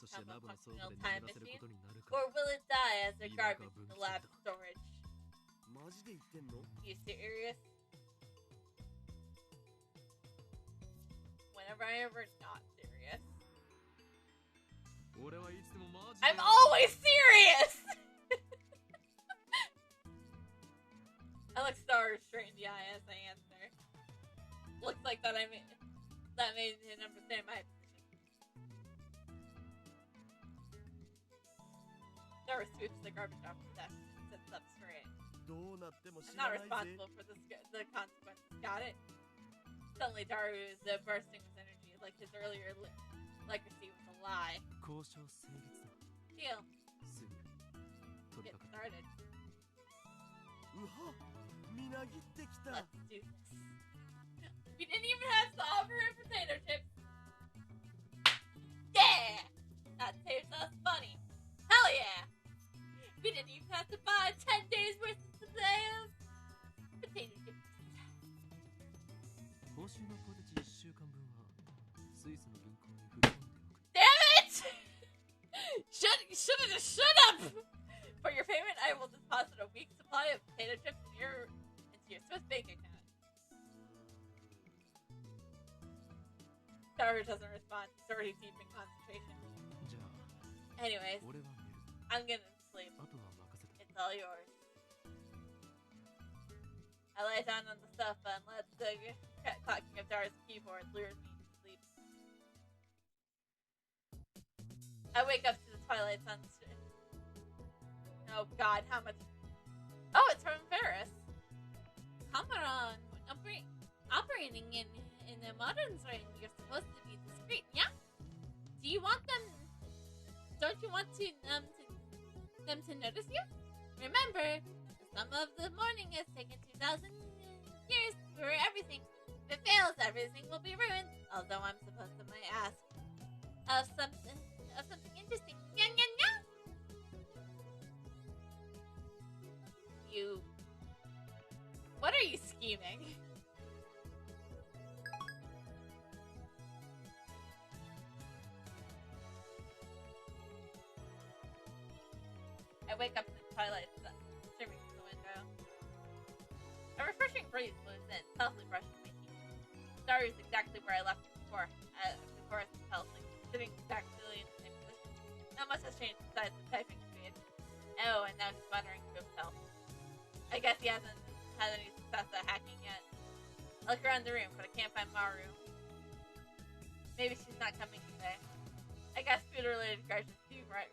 Become a functional time machine? Or will it die as a garbage in the lab storage? You serious? Whenever I ever not serious. I'm always serious! I look Star straight in the eye as I answer. Looks like that made him understand my position. Star sweeps the garbage off the desk and sits up straight. I'm not responsible for the consequences, got it? Suddenly Daru is bursting with energy, like his earlier legacy was a lie. Deal. Get started. Let's do this. We didn't even have to offer him potato chips. Yeah! That saves us money. Hell yeah! We didn't even have to buy 10 days worth of potatoes. Potato chips. Damn it! Should've just shut up! For your payment, I will deposit a week's supply of potato chips into your Swiss bank account. Daru doesn't respond. He's already deep in concentration. Anyways, I'm gonna sleep. It's all yours. I lay down on the sofa and let the clocking of Daru's keyboard lure me to sleep. I wake up to the twilight sunset. Oh god, how much... Oh, it's from Ferris. Cameron, operating in a modern zone, you're supposed to be discreet, yeah? Do you want them... Don't you want them to notice you? Remember, the sum of the morning has taken 2,000 years for everything. If it fails, everything will be ruined. Although I'm supposed to might ask of something interesting. Yeah, yeah, yeah. What are you scheming? I wake up to the twilight streaming through the window. A refreshing breeze moves in, softly brushing my cheek. Daru is exactly where I left it before I fell asleep, sitting exactly in the same position. No Not much has changed besides the typing speed. Oh, and now he's muttering to himself. I guess he hasn't had any success at hacking yet. I look around the room, but I can't find Maru. Maybe she's not coming today. I guess food-related grudges do run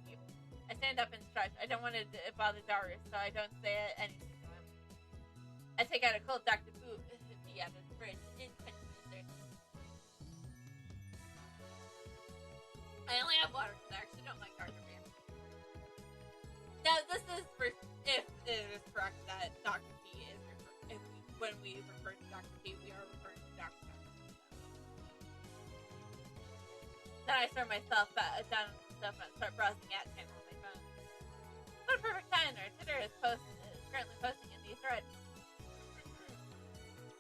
deep. I stand up and stretch. I don't want to bother Darius, so I don't say anything to him. I take out a cold Dr. Boo out of the fridge. I only have water because I actually don't like Dr. Beer. Now, this is for if it is correct that Dr. P is when we refer to Dr. P, we are referring to Dr. P. Then I throw myself down on the sofa and start browsing at channel on my phone. What a perfect time! Our Twitter is currently posting in these threads.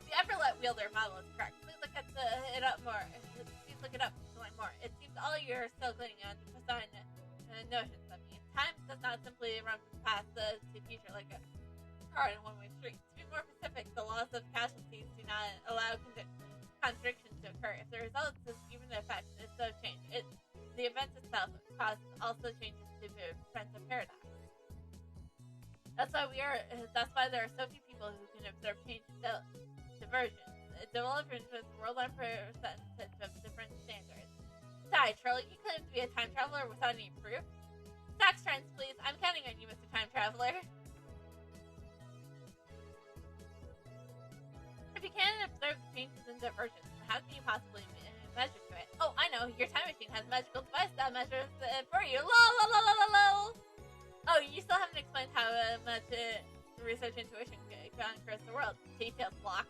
The Everlet wielder model is correct. Please look it up more. Please look it up to learn more. It seems all you're still clinging on to Poseidon notions of me. Time does not simply run from the past to the future like a car in a one-way street. To be more specific, the laws of casualties do not allow contradictions to occur. If the result is given the effect, it's so change. The event itself also changes to prevent a paradox. That's why there are so few people who can observe change and divergence. Developers with worldwide percentage of different standards. Sorry, Charlie, you claim to be a time traveler without any proof? Stacks trends, please. I'm counting on you, Mr. Time Traveler. If you can't observe the changes and divergence, how can you possibly measure to it? Oh, I know. Your time machine has a magical device that measures it for you. Lol, lol, lol, lol, lol. Oh, you still haven't explained how much research intuition conquers the world. Details blocks.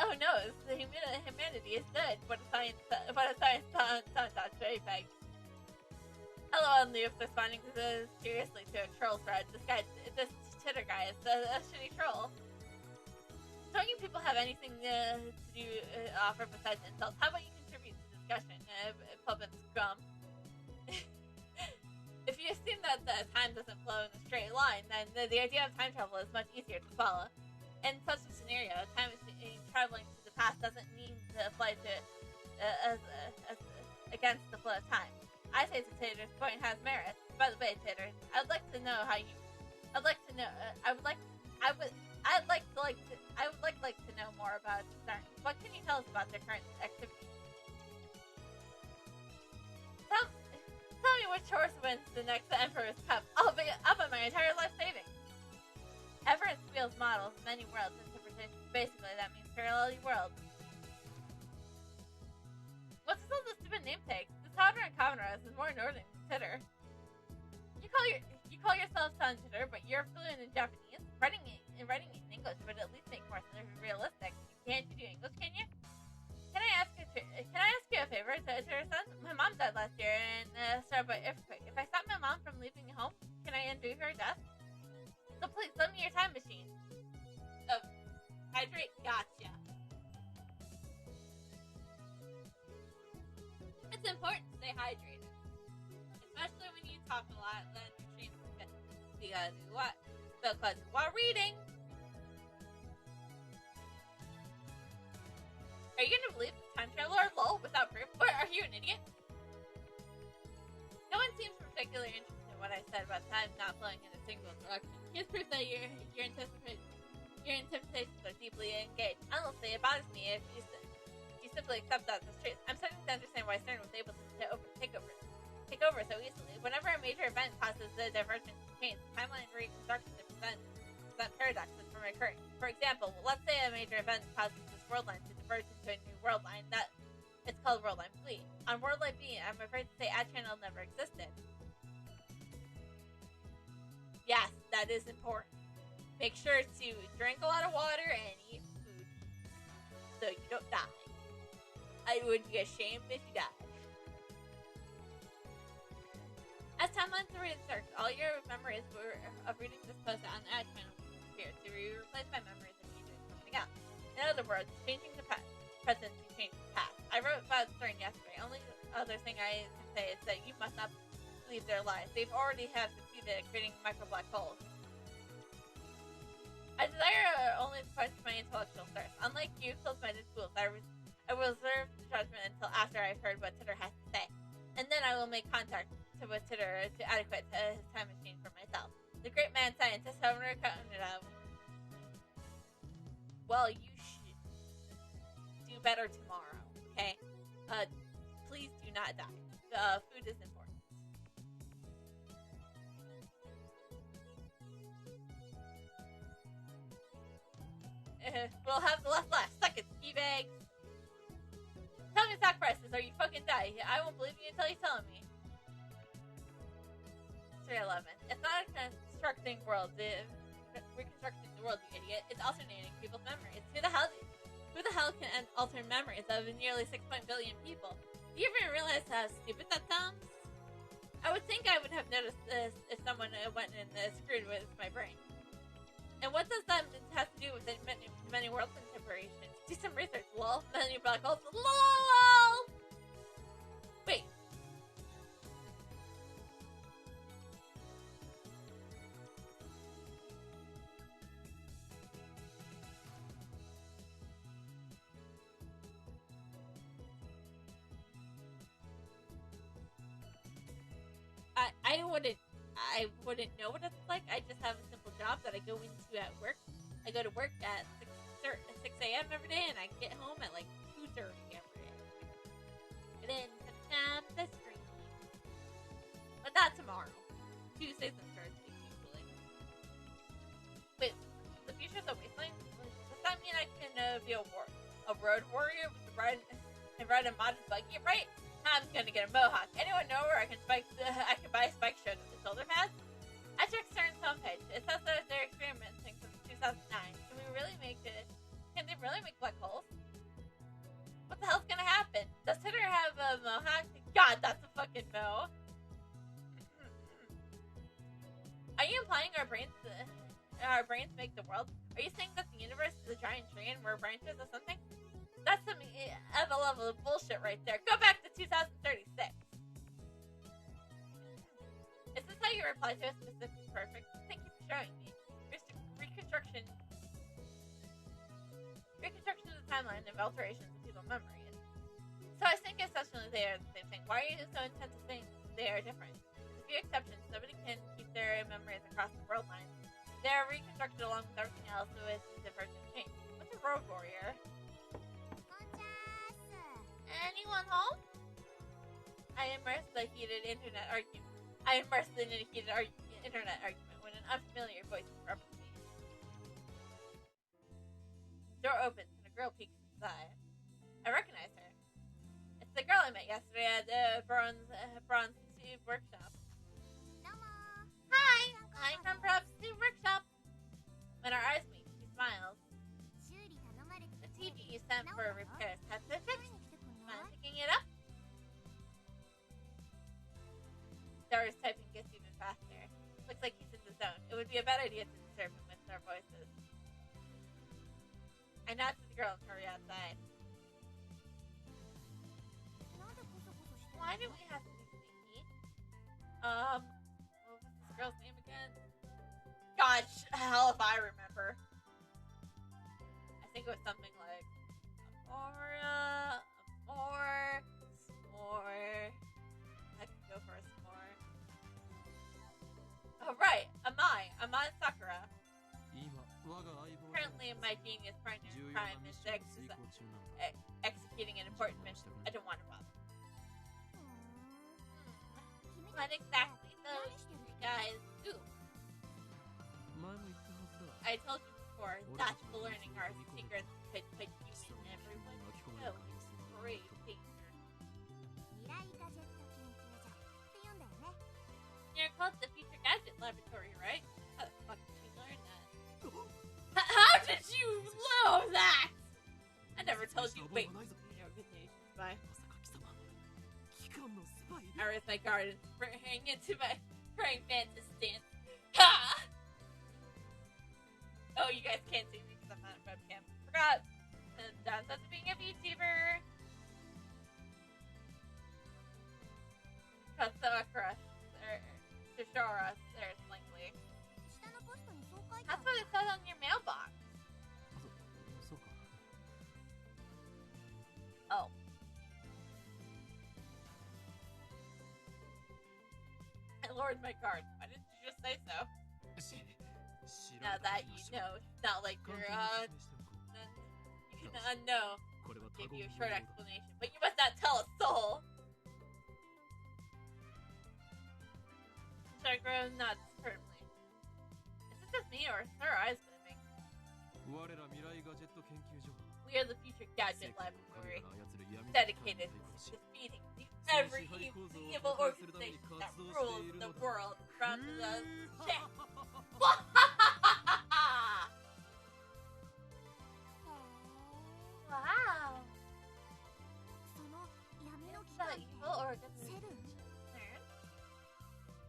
Oh no, humanity is good. What a science JPEG. LOL, Noob, responding seriously to a troll thread. This Titter guy is a shitty troll. Don't you people have anything to do offer besides insults? How about you contribute to discussion, puppet scum? If you assume that the time doesn't flow in a straight line, then the idea of time travel is much easier to follow. In such a scenario, time traveling to the past doesn't need to apply to against the flow of time. I say to Tater's point has merit. By the way, Tater, I would like to know how you. I would like to know more about CERN. What can you tell us about their current activity? Tell me which horse wins the next Emperor's Cup. I'll bet my entire life savings. Everett Spiel's models many worlds interpretation. Basically, that means parallel worlds. What's this all the stupid name tag? This Hodder and Commodore is more northern than Titter. You call yourself Son Titter, but you're fluent in Japanese. Writing it in English would at least make more realistic. Can't you do English? Can you? Can I ask you a favor, Titter-san? My mom died last year and started by earthquake. If I stop my mom from leaving home, can I undo her death? So please, lend me your time machine. Oh, hydrate? Gotcha. It's important to stay hydrated. Especially when you talk a lot, then your streams can because what? Because while reading. Are you gonna believe this time traveler? Lol, without proof? What, are you an idiot? No one seems particularly interested in what I said about time not flowing in a single direction. Here's proof that your interpretations are deeply engaged. Honestly, it bothers me if you simply accept that as truth. I'm starting to understand why CERN was able to take over so easily. Whenever a major event causes the divergence to change, timeline reconstruction to prevent paradoxes from occurring. For example, let's say a major event causes this world line to diverge into a new world line. It's called world line B. On world line B, I'm afraid to say ad channel never existed. Yes, that is important. Make sure to drink a lot of water and eat food so you don't die. I would be ashamed if you died. As timelines are researched, all your memories of reading this post on the ad channel will disappear to be replaced by memories of you doing something else. In other words, changing the present to change the past. I wrote about CERN yesterday. Only other thing I can say is that you must not believe their lies. They've already have succeeded at creating micro black holes. I desire only to quench my intellectual thirst. Unlike you, close-minded fools, I will reserve judgment until after I've heard what Titter has to say. And then I will make contact to consider to adequate time machine for myself. The great man scientist, however, well, you should do better tomorrow, okay? Please do not die. Food is important. We'll have the last seconds, tea bags. Tell me stock prices or you fucking die. I won't believe you until you tell me. 311. It's not reconstructing the world, you idiot. It's alternating people's memories. Who the hell can alter memories of nearly 6 billion people? Do you even realize how stupid that sounds? I would think I would have noticed this if someone went and screwed with my brain. And what does that have to do with the many world contemporations? Do some research, lol. Many black holes, lol. Wait. I wouldn't know what it's like. I just have a simple job that I go into at work. I go to work at 6 a.m. every day, and I get home at like 2:30 every day. And then sometimes I stream. But not tomorrow. Tuesdays and Thursdays usually. Wait, the future's a wasteland? Does that mean I can be a road warrior with ride a modded buggy, right? I'm gonna get a mohawk. Anyone know where I can buy a spike show to the shoulder pads? I checked CERN's homepage. It says that they're experimenting since 2009. Can they really make black holes? What the hell's gonna happen? Does Hitter have a mohawk? God, that's a fucking mo. Are you implying our brains make the world? Are you saying that the universe is a giant tree and we're branches or something? That's some other level of bullshit right there. Go back to 2036. Is this how you reply to a specific perfect? Thank you for showing me. Reconstruction of the timeline of alterations of people's memories. So I think essentially they are the same thing. Why are you so intent to think they are different? With a few exceptions, nobody can keep their memories across the world lines. They are reconstructed along with everything else, so it's divergent change. What's a road warrior? Anyone home? I immersed in a heated internet argument when an unfamiliar voice interrupted me. Door opens and a girl peeks inside. I recognize her. It's the girl I met yesterday at the Bronze Tube Workshop. Hi, I'm from Bronze Tube Workshop. When our eyes meet, she smiles. The TV you sent for repairs has been fixed. Mind picking it up? Dora's typing gets even faster. Looks like he's in the zone. It would be a bad idea to disturb him with our voices. I nod to the girl and hurry outside. Why do we have to be sneaky? What was this girl's name again? Gosh, hell if I remember. I think it was something like Amora. S'more. I could go for a s'more. Oh, right. Amai Sakura. Currently, my genius partner in crime is executing an important mission. I don't want to bother. What exactly those three guys do? I told you before that learning our secrets could put you in everyone's nose. Great teacher. You're called the Future Gadget Laboratory, right? How the fuck did you learn that? How did you know that? I never told you. Wait. Bye. I raise my guard and spring into my praying mantis stance. Ha! Oh, you guys can't see me because I'm not a webcam. Forgot. And downsides of being a VTuber. Sakura. Shishara. There's Langley. That's what it says on your mailbox. Oh. lowered my guard. Why didn't you just say so? Now that you know, it's not like you're, you can know. Give you a short explanation, but you must not tell a soul. Shagro nods firmly. Is it just me, or is her eyes moving? We are the future gadget laboratory, dedicated to defeating every evil organization that rules the world around us. Wow. That evil organization.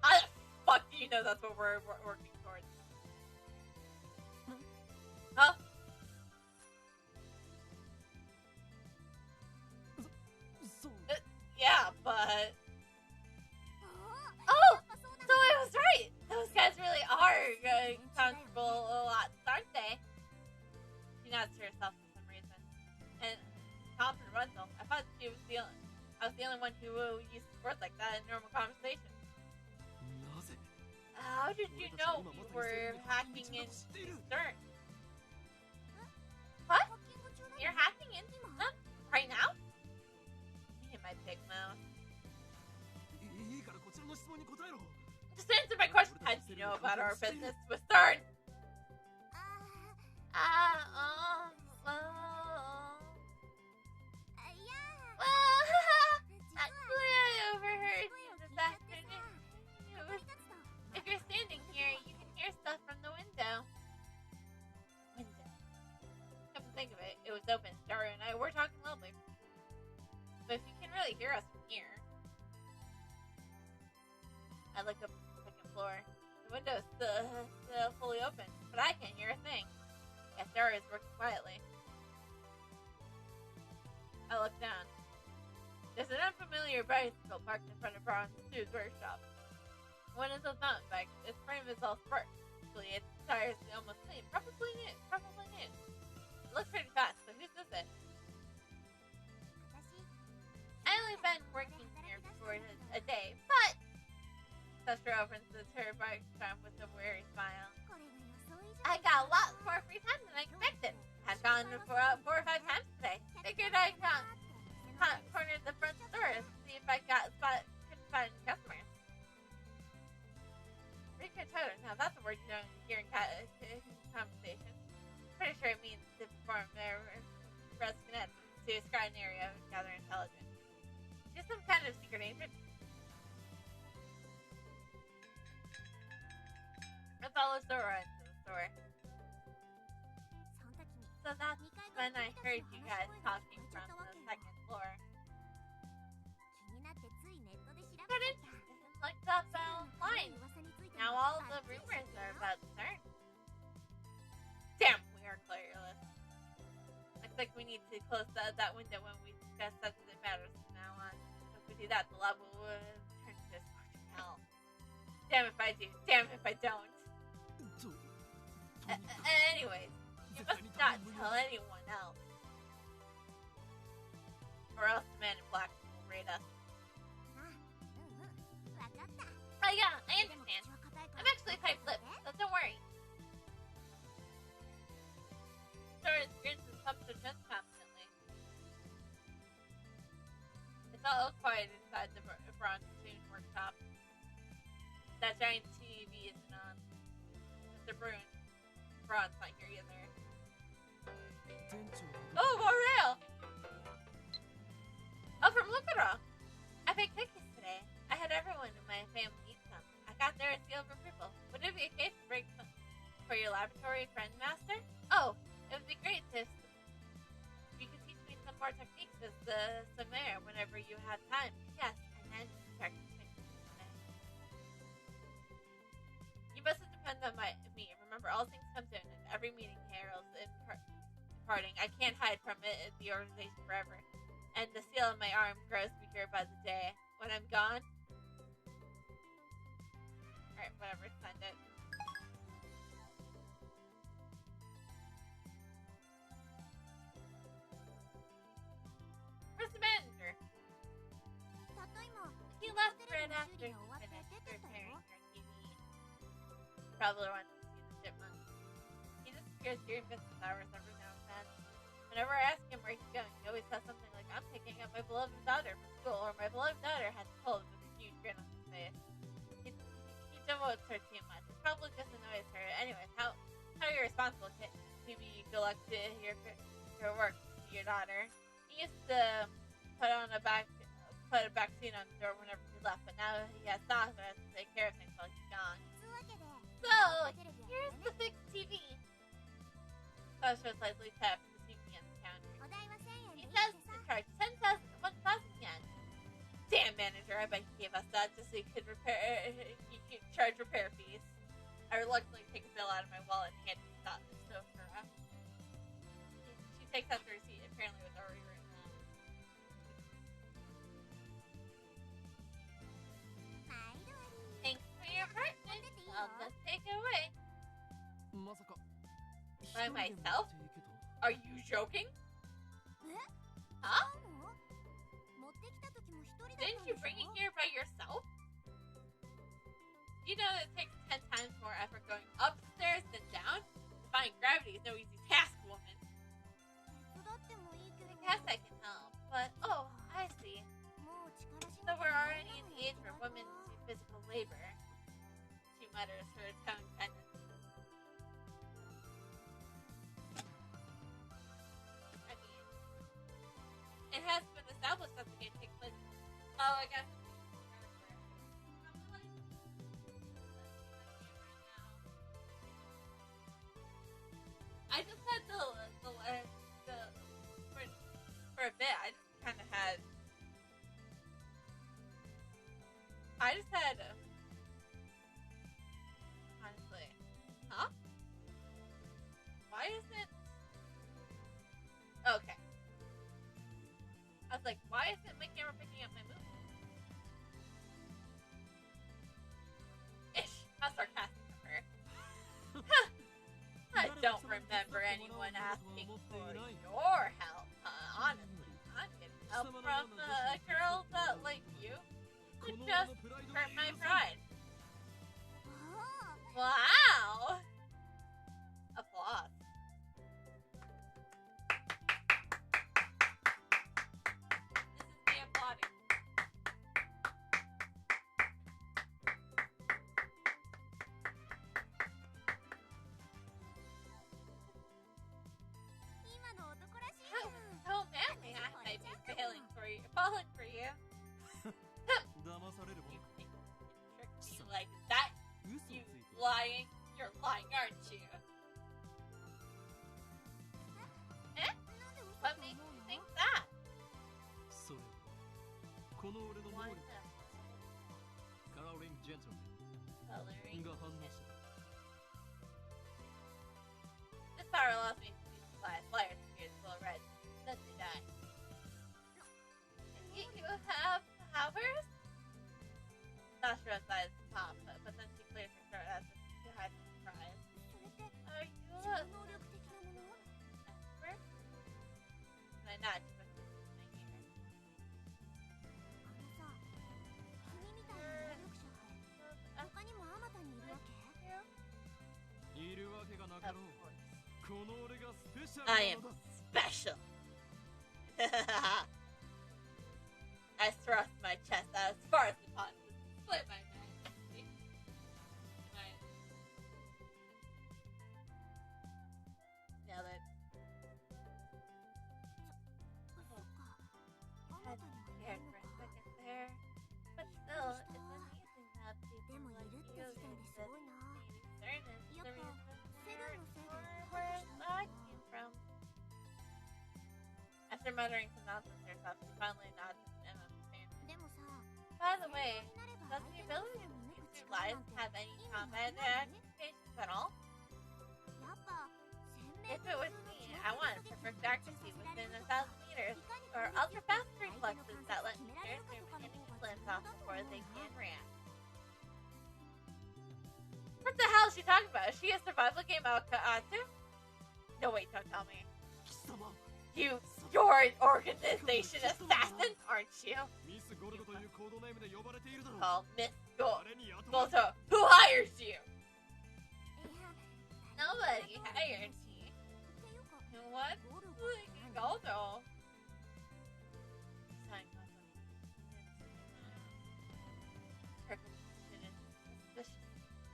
How the fuck do you know that's what we're working towards? Huh? Yeah, but... Oh! So I was right! Those guys really are constable a lot, aren't they? She nods to herself for some reason. And confident Russell, I thought I was the only one who used words like that in normal conversation. How did you know we were hacking into Stern? What? You're hacking into them? Right now? Me and my big mouth. Just answer my question. How did you know about our business with Stern? Actually, I overheard you this afternoon. If you're standing here, you can hear stuff from the window. Come to think of it, it was open. Daria and I were talking loudly. But if you can really hear us from here... I look up at the second floor. The window is still fully open, but I can't hear a thing. Yes, Daria is working quietly. I look down. There's an unfamiliar bicycle parked in front of Braun's shoes workshop. One of those mountain bikes. Its frame is all sparked. Actually, its tires are almost clean. Probably new. It looks pretty fast, but whose is it? I only been working here for a day, but... Sastra opens her bike shop with a weary smile. I got a lot more free time than I expected. I've gone for 4 or 5 times today. Figured I cornered the front store to see if I couldn't find customers. Recoach. Now that's a word you don't hear in conversation. Pretty sure it means to perform their rescue to scout an area and gather intelligence. Just some kind of secret agent. I follow Sora into the store. So that's when I heard you guys talking from the second floor. Got interested and looked up online. Now all the rumors are about CERN. Damn, we are clueless. Looks like we need to close that window when we discuss sensitive matters from now on. If we do that, the lab will turn to a scorching hell. Damn if I do. Damn if I don't. Anyways, you must not tell anyone else. Or else the man in black will raid us. Oh yeah, I understand. I'm actually tight-lipped, so don't worry. Sora grins and pumps her chest confidently. It's all quiet inside the bronze tuned workshop. That giant TV isn't on. Mr. Braun's not here either. Oh, Morel! Oh, from Lucaro! I baked cookies today. I had everyone in my family eat some. I got there at seal of approval. Would it be okay to break some for your laboratory friend master? Oh, it would be great if you could teach me some more techniques as the Samare whenever you have time. Yes, and then start to fix today. You mustn't depend on me. Remember, all things come to an end. Every meeting heralds in parting. I can't hide from the organization forever. And the seal on my arm grows weaker by the day. When I'm gone... Alright, whatever, send it. Where's the manager? He left right after he finished repairing traveler wants to see the chipmunk. He disappears during business hours every now and then. Whenever I ask him where he's going, he always says something like, I'm picking up my beloved daughter from school, or my beloved daughter has a cold with a huge grin on his face. He devotes her too much. It probably just annoys her. Anyways, how irresponsible can you be? Good luck to your work to your daughter. He used to put a back seat on the door whenever he left, but now he has Sasha to take care of things while he's gone. So, here's the fixed TV. Sasha slightly taps the TV on the counter. He says to charge 1,000 yen. Damn, manager, I bet he gave us that just so he could charge repair fees. I reluctantly take a bill out of my wallet and hand it to Sakura. She takes out the receipt, apparently it was already written out. Thanks for your apartment. I'll just take it away. By myself? Are you joking? Huh? Didn't you bring it here by yourself? You know that it takes 10 times more effort going upstairs than down? Defying gravity is no easy task, woman. I guess I can help, but oh, I see. So we're already in the age where women do physical labor. She mutters, her tone tender. I mean, it has been established that the game takes place. Oh, I guess. I just had for a bit. I just kind of had. Honestly, huh? Why isn't? Okay. I was like, why isn't my camera picking up my movement? Ish, how sarcastic of her. I don't remember anyone asking for your help. Honestly, I'm getting help from a girl like you. It just hurt my pride. Wow! Applause. This is me applauding. So manly, I might be falling for you. You think you can trick me like that? You lying? You're lying, aren't you? Eh? What makes you think that? One Coloring gentleman. coloring. This power allows me to use flyers to get glow red. Then they die. And you have powers? Sashra's eyes pop, but then she clears her throat as if to hide her surprise. Are you a expert? And I nod to put this in my ear. I am special. I thrust my chest out as far as the pot and split my neck. Nailed it. I had scared for a second there, but still, it's amazing that people like you exist. Maybe CERN is the reason where I came from. After muttering some nonsense to herself, she finally nods and understands. By the way, does the ability to see through lies have any combat applications at all? If it was me, I want perfect accuracy within 1,000 meters, or ultra-fast reflexes that let me tear through enemy's limbs off before they can react. What the hell is she talking about? Is she a survival game Akatsu? No, wait, don't tell me. You're an organization assassin, aren't you? Called Miss Goto. Who hires you? tired, he. And what? Like, also. Sign off on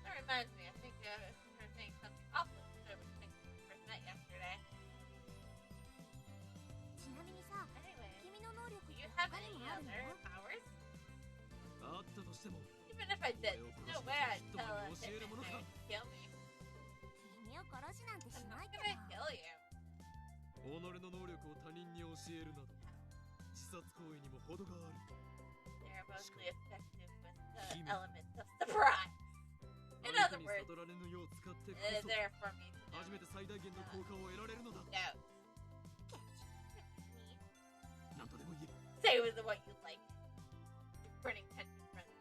that reminds me, I think her saying something awful to her when we first met yesterday. Anyway, do you have any other powers? Even if I did, there's no way I'd tell a hitman to kill me. I'm not gonna kill you. 己の能力を他人に教えるなど自殺行為にも程がある They're mostly effective with the element of surprise. In other words, 悟られぬよう使ってこ they're そ there for me to 初めて最大限の効果を得られるのだ know. 何とでも言え Say with what you like. Burning tension friends.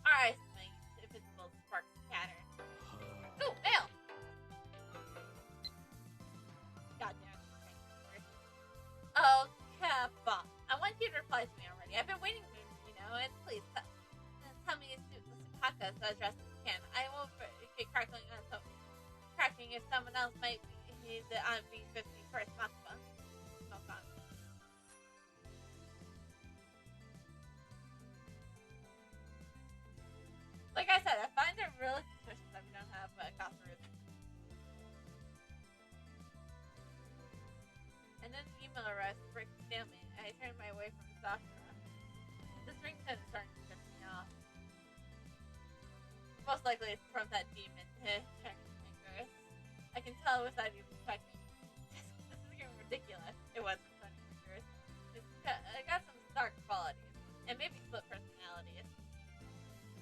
Alright, my invisible sparks scatter. Ooh, mail! Goddamn. Oh, Kappa. I want you to reply to me already. I've been waiting for you, and please tell me Supaka's address if you can. I won't get cracking if someone else might be on B50 first, Makba. Smoke on. Like I said, I find it really suspicious that we don't have Kasaru. And then the email arrives to break the stalemate. I turn my way from Sakura. This ringtone is starting to piss me off. Most likely it's from that demon, Chinese fingers. I can tell without even checking. This is getting ridiculous. It was from Chinese fingers. I got some stark qualities, and maybe split personalities.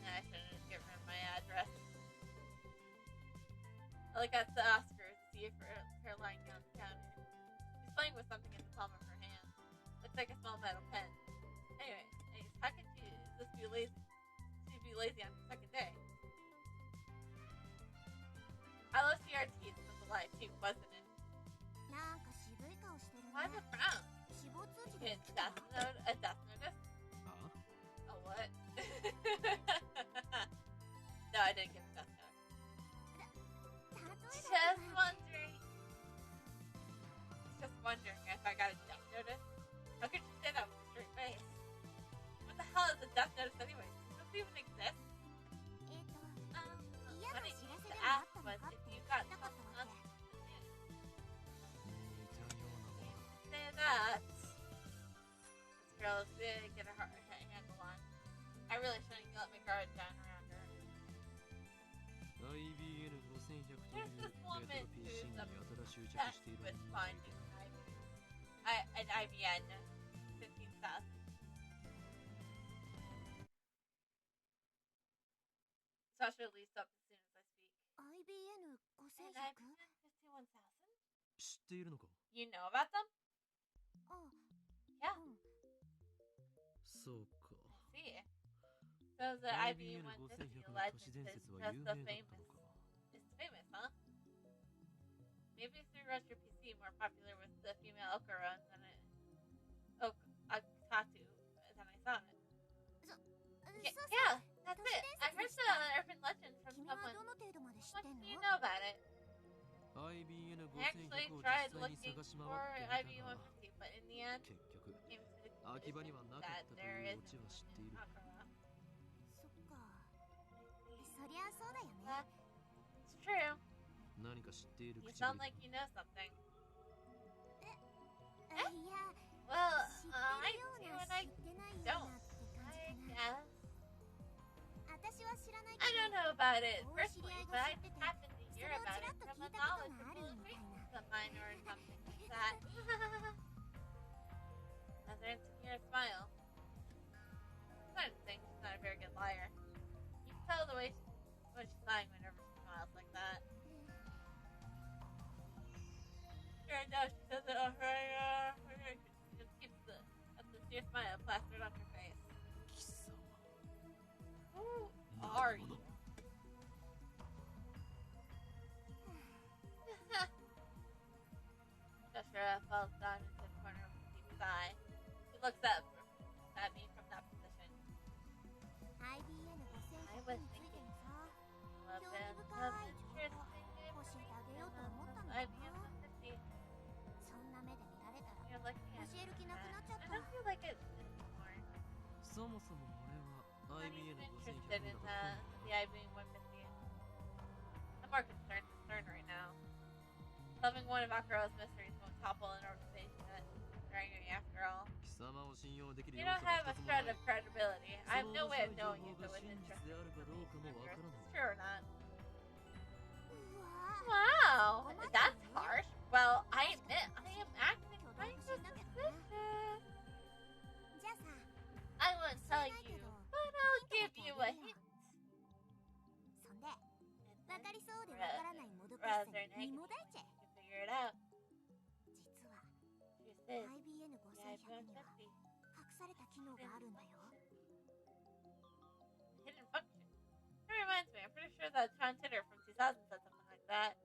I shouldn't have given her my address. I look at the Oscars to see if her lying down the counter. She's playing with something in the palm of her hand. Looks like a small metal pen. Anyway, how could she just be lazy? She'd be lazy on her second day. I love CRTs. It was alive too, wasn't it? Why the frown? A death notice? A what? No, I didn't get a death note. Just wondering if I got a death notice. How could you say that with a straight face? What the hell is a death notice anyway? Does this even exist? What I used to ask was if you got something else to do. Say that. This girl is big, get a handle on. I really shouldn't let my guard down around her. There's this woman who's obsessed with finding an IBN 15,000. Sasha leaves up as soon as I speak. IBN An IBN 51,000? 知っているのか You know about them? Yeah. そうか See. So the IBN 150 legend is just the famous. It's famous, huh? Maybe it's through Retro PC more popular with the female Okura than Akatatu than I thought. Yeah, that's it. I heard the urban legend from someone. What do you know about it? I actually tried looking for IB 150, but in the end, came to the conclusion that there isn't one in Akura. That's true. 何か知っている You 口 sound ぶり like you know something. い Well, I do and I don't. I guess. I don't know about it personally, but I just happened to hear about it from a knowledgeable acquaintance of mine or something like that. Another insecure smile. I don't think she's not a very good liar. You can tell the way when she's lying whenever she smiles like that. Sure, no, she says it on her. She just keeps a sincere smile plastered on her face. 貴様 Who are you? Joshua falls down into the corner with a deep sigh. He looks up at me from that position. I was thinking, love and true. そもそも俺は I'm IBA even の interested in 5100だと the IBM 150. I'm more concerned with CERN right now. Solving one of Akaro's mysteries won't topple an organization that they're angry after all. 貴様を信用できる You 要 don't 素が have a 一つも shred ない of credibility. I have そ no の way 面 of 白い knowing 情報 if it が was 真実 interesting であるかどうかもわからない it's true or not. うわ Wow, that's harsh. Well, I admit I am acting kind of suspicious. じゃあさ I won't tell you, but I'll give you a hint. そんでわ And か then りそうでわからないもどかし rather さ negative, に you 身もだいちゃ can figure it out. 実は Truth is, IBN the 5100には IBM 50 隠された機能があるんだよ hidden function. That reminds me, I'm pretty sure that John Titter from 2000 said something like that.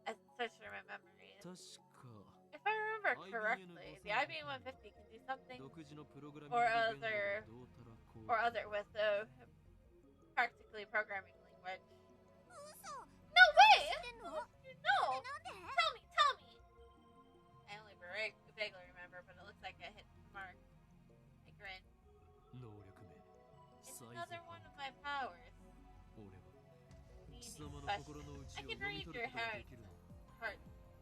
I searched through my memories. 確か If I remember correctly, the IBM 150 can do something 独自のプログラミン or グ言語 other がどうたらこう or other with a practically programming language. 嘘 No way! 知ってんの You know! なんで Tell me, tell me! I only vaguely remember, but it looks like I hit the mark. I grin. 能力名 It's サイズ another one of my powers. 俺は Meaning 貴様の special. 心の内 I を can 読み read 取 your ることが heart, できるの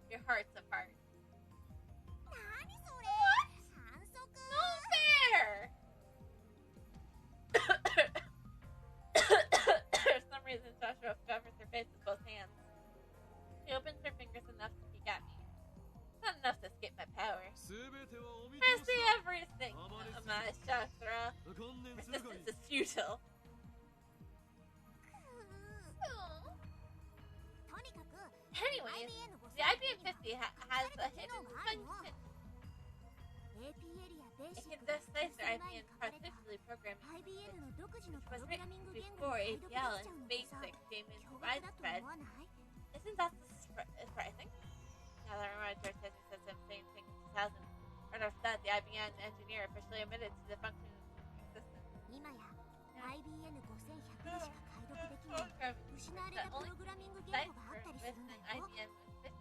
your hearts apart. 何それ反則 No fair! For some reason, Joshua covers her face with both hands. She opens her fingers enough to peek at me. Not enough to escape my power. 全てはお見 I 通 see し everything. Amaris. My Shastra. だ観念するがい Resistance い is futile. とにかく Anyways, IBN the IBM 50 has a hidden function. AP エリアベー It シ can ックが displace 数 their 年前に IBM 書かれた partially programming IBN の独自の which プ was ログラミ written ング言語 before に解読でき APL ちゃう and のってさ BASIC came into 驚愕だと widespread. 思わない Isn't that surprising? Now that I remember George said the same thing in 2000. Right after that, the IBM engineer officially admitted to the function existence. 今や IBN 5100でしか解読できない Programming 失われたプログラミング言語があったりするんだよ IBM 50.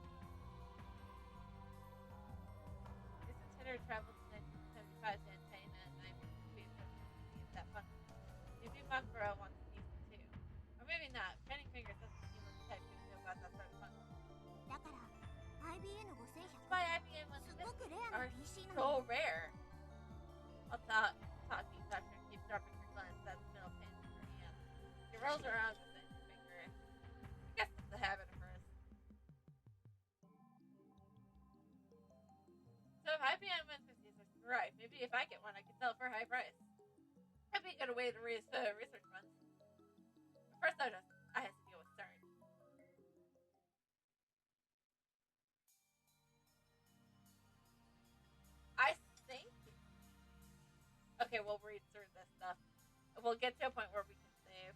This consider traveled to 1975 to Antenna and IBM to use that function. Maybe Makura wants to use it too. Or maybe not. Pointing fingers doesn't seem like the type who knew about that sort of function. だから IBN That's why 5100 IBM すごくレ 150 アな are PC なの so rare. I'll talking Doctor keeps dropping her glance at the middle pin in her hand. She rolls around with it in her finger. I guess it's a habit of hers. So if IBM 150s are right, maybe if I get one, I can sell it for a high price. That'd be a good way to raise research funds. But first, I have to deal with CERN. I think. Okay, we'll read through this stuff. We'll get to a point where we can save.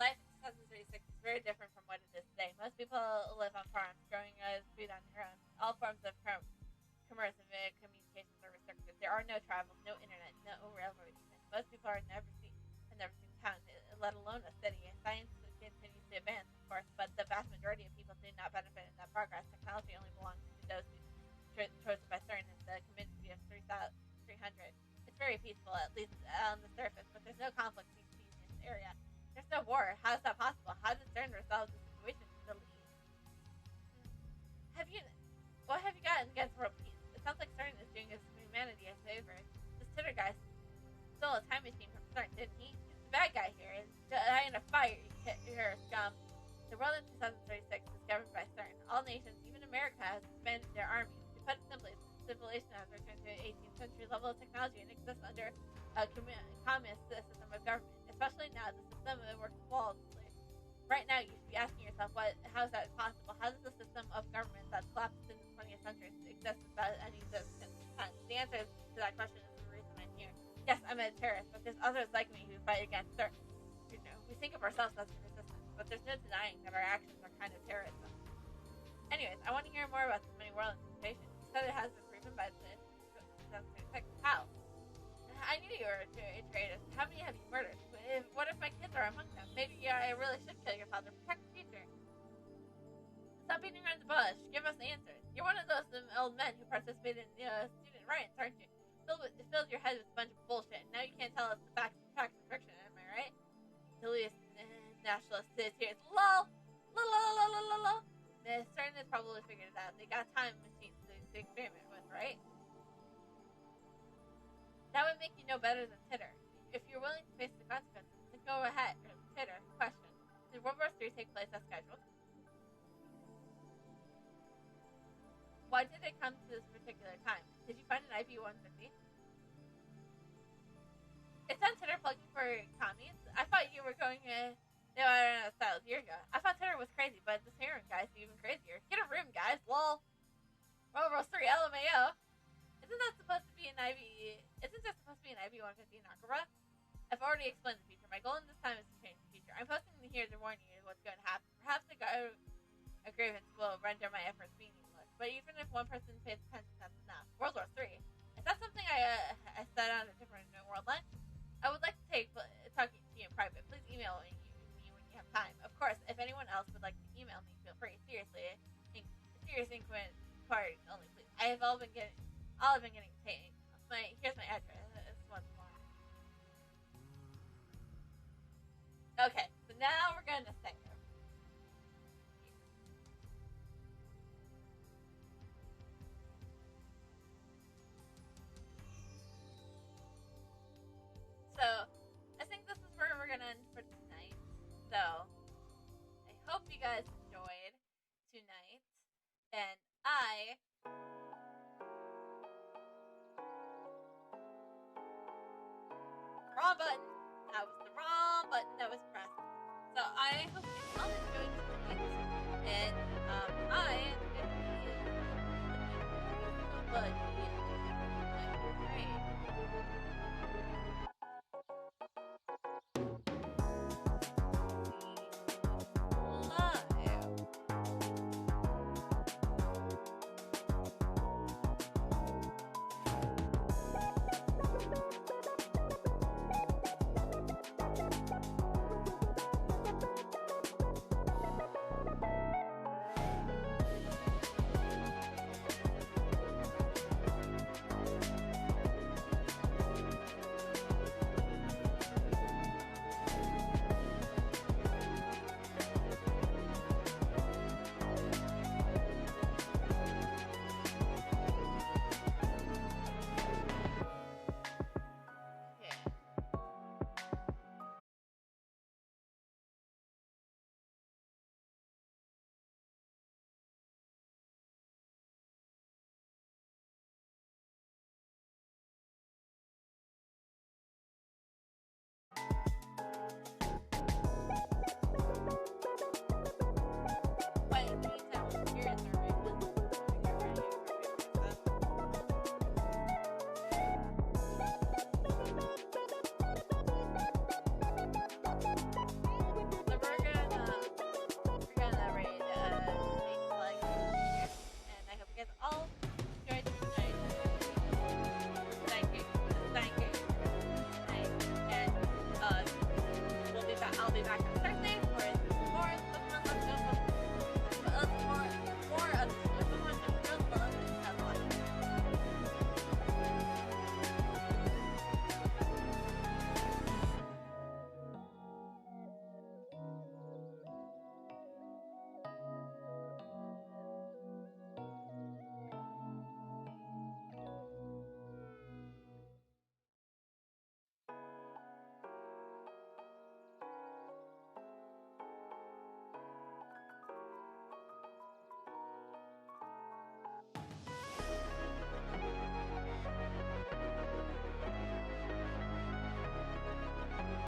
Life in 2036 is very different from what it is today. Most people live on farms, growing food on their own. All forms of commerce and communications are restricted. There are no travels, no internet, no railroad. Most people have never seen town, let alone a city. Science continues to advance, of course, but the vast majority of people do not benefit in that progress. Technology only belongs to those who chosen by CERN in the community of 300. It's very peaceful, at least on the surface, but there's no conflict being seen in this area. There's no war. How is that possible? How did CERN resolve the situation in the lead? What have you gotten against world peace? It sounds like CERN is doing humanity a favor. This Titter guy stole a time machine from CERN, didn't he? He's the bad guy here. He's dying in a fire, you're a scum. The world in 2036 is governed by CERN. All nations, even America, has expanded their armies. To put it simply, civilization has returned to an 18th century level of technology and exists under a communist system of government. Especially now, the system works flawlessly. Right now, you should be asking yourself, how is that possible? How does the system of government that collapsed in the 20th century exist without any existence? The answer to that question is the reason I'm here. Yes, I'm a terrorist, but there's others like me who fight against CERN. You know, we think of ourselves as a resistance, but there's no denying that our actions are kind of terrorism. Anyways, I want to hear more about this many world anticipation. You said it has been proven by the 2036. How? I knew you were a traitor. How many have you murdered? What if my kids are among them? Maybe I really should kill your father. Protect the future. Stop beating around the bush. Give us answers. You're one of those old men who participated in student riots, aren't you? Filled filled your head with a bunch of bullshit. Now you can't tell us the facts and fiction, am I right? Hillious nationalist tears. Lol. Lol, lol, lol, lol, lol, lol. The CERN has probably figured it out. They got time machines to experiment with, right? That would make you know better than Titter. If you're willing to face the consequences, then go ahead. Titter, question. Did World War III take place as scheduled? Why did it come to this particular time? Did you find an IV-150? It's on Titter plugging for commies. I thought you were going no, I don't know, that was a year ago. I thought Titter was crazy, but this heron guy's even crazier. Get a room, guys. Lol. World War III, LMAO. Isn't there supposed to be an IV-150 in Akira? I've already explained the future. My goal in this time is to change the future. I'm posting here to warn you what's going to happen. Perhaps a grievance will render my efforts meaningless. But even if one person pays attention, that's enough. World War III. Is that something I said on a different world line? I would like to talking to you in private. Please email me when you have time. Of course, if anyone else would like to email me, feel free. Seriously, serious inquiries only, please. All I've been getting taken. Here's my address. It's once more. Okay, so now we're gonna save. So, I think this is where we're gonna end for tonight. So, I hope you guys enjoyed tonight. And wrong button. That was the wrong button that was pressed. So, I hope you all enjoyed tonight. And, I am gonna be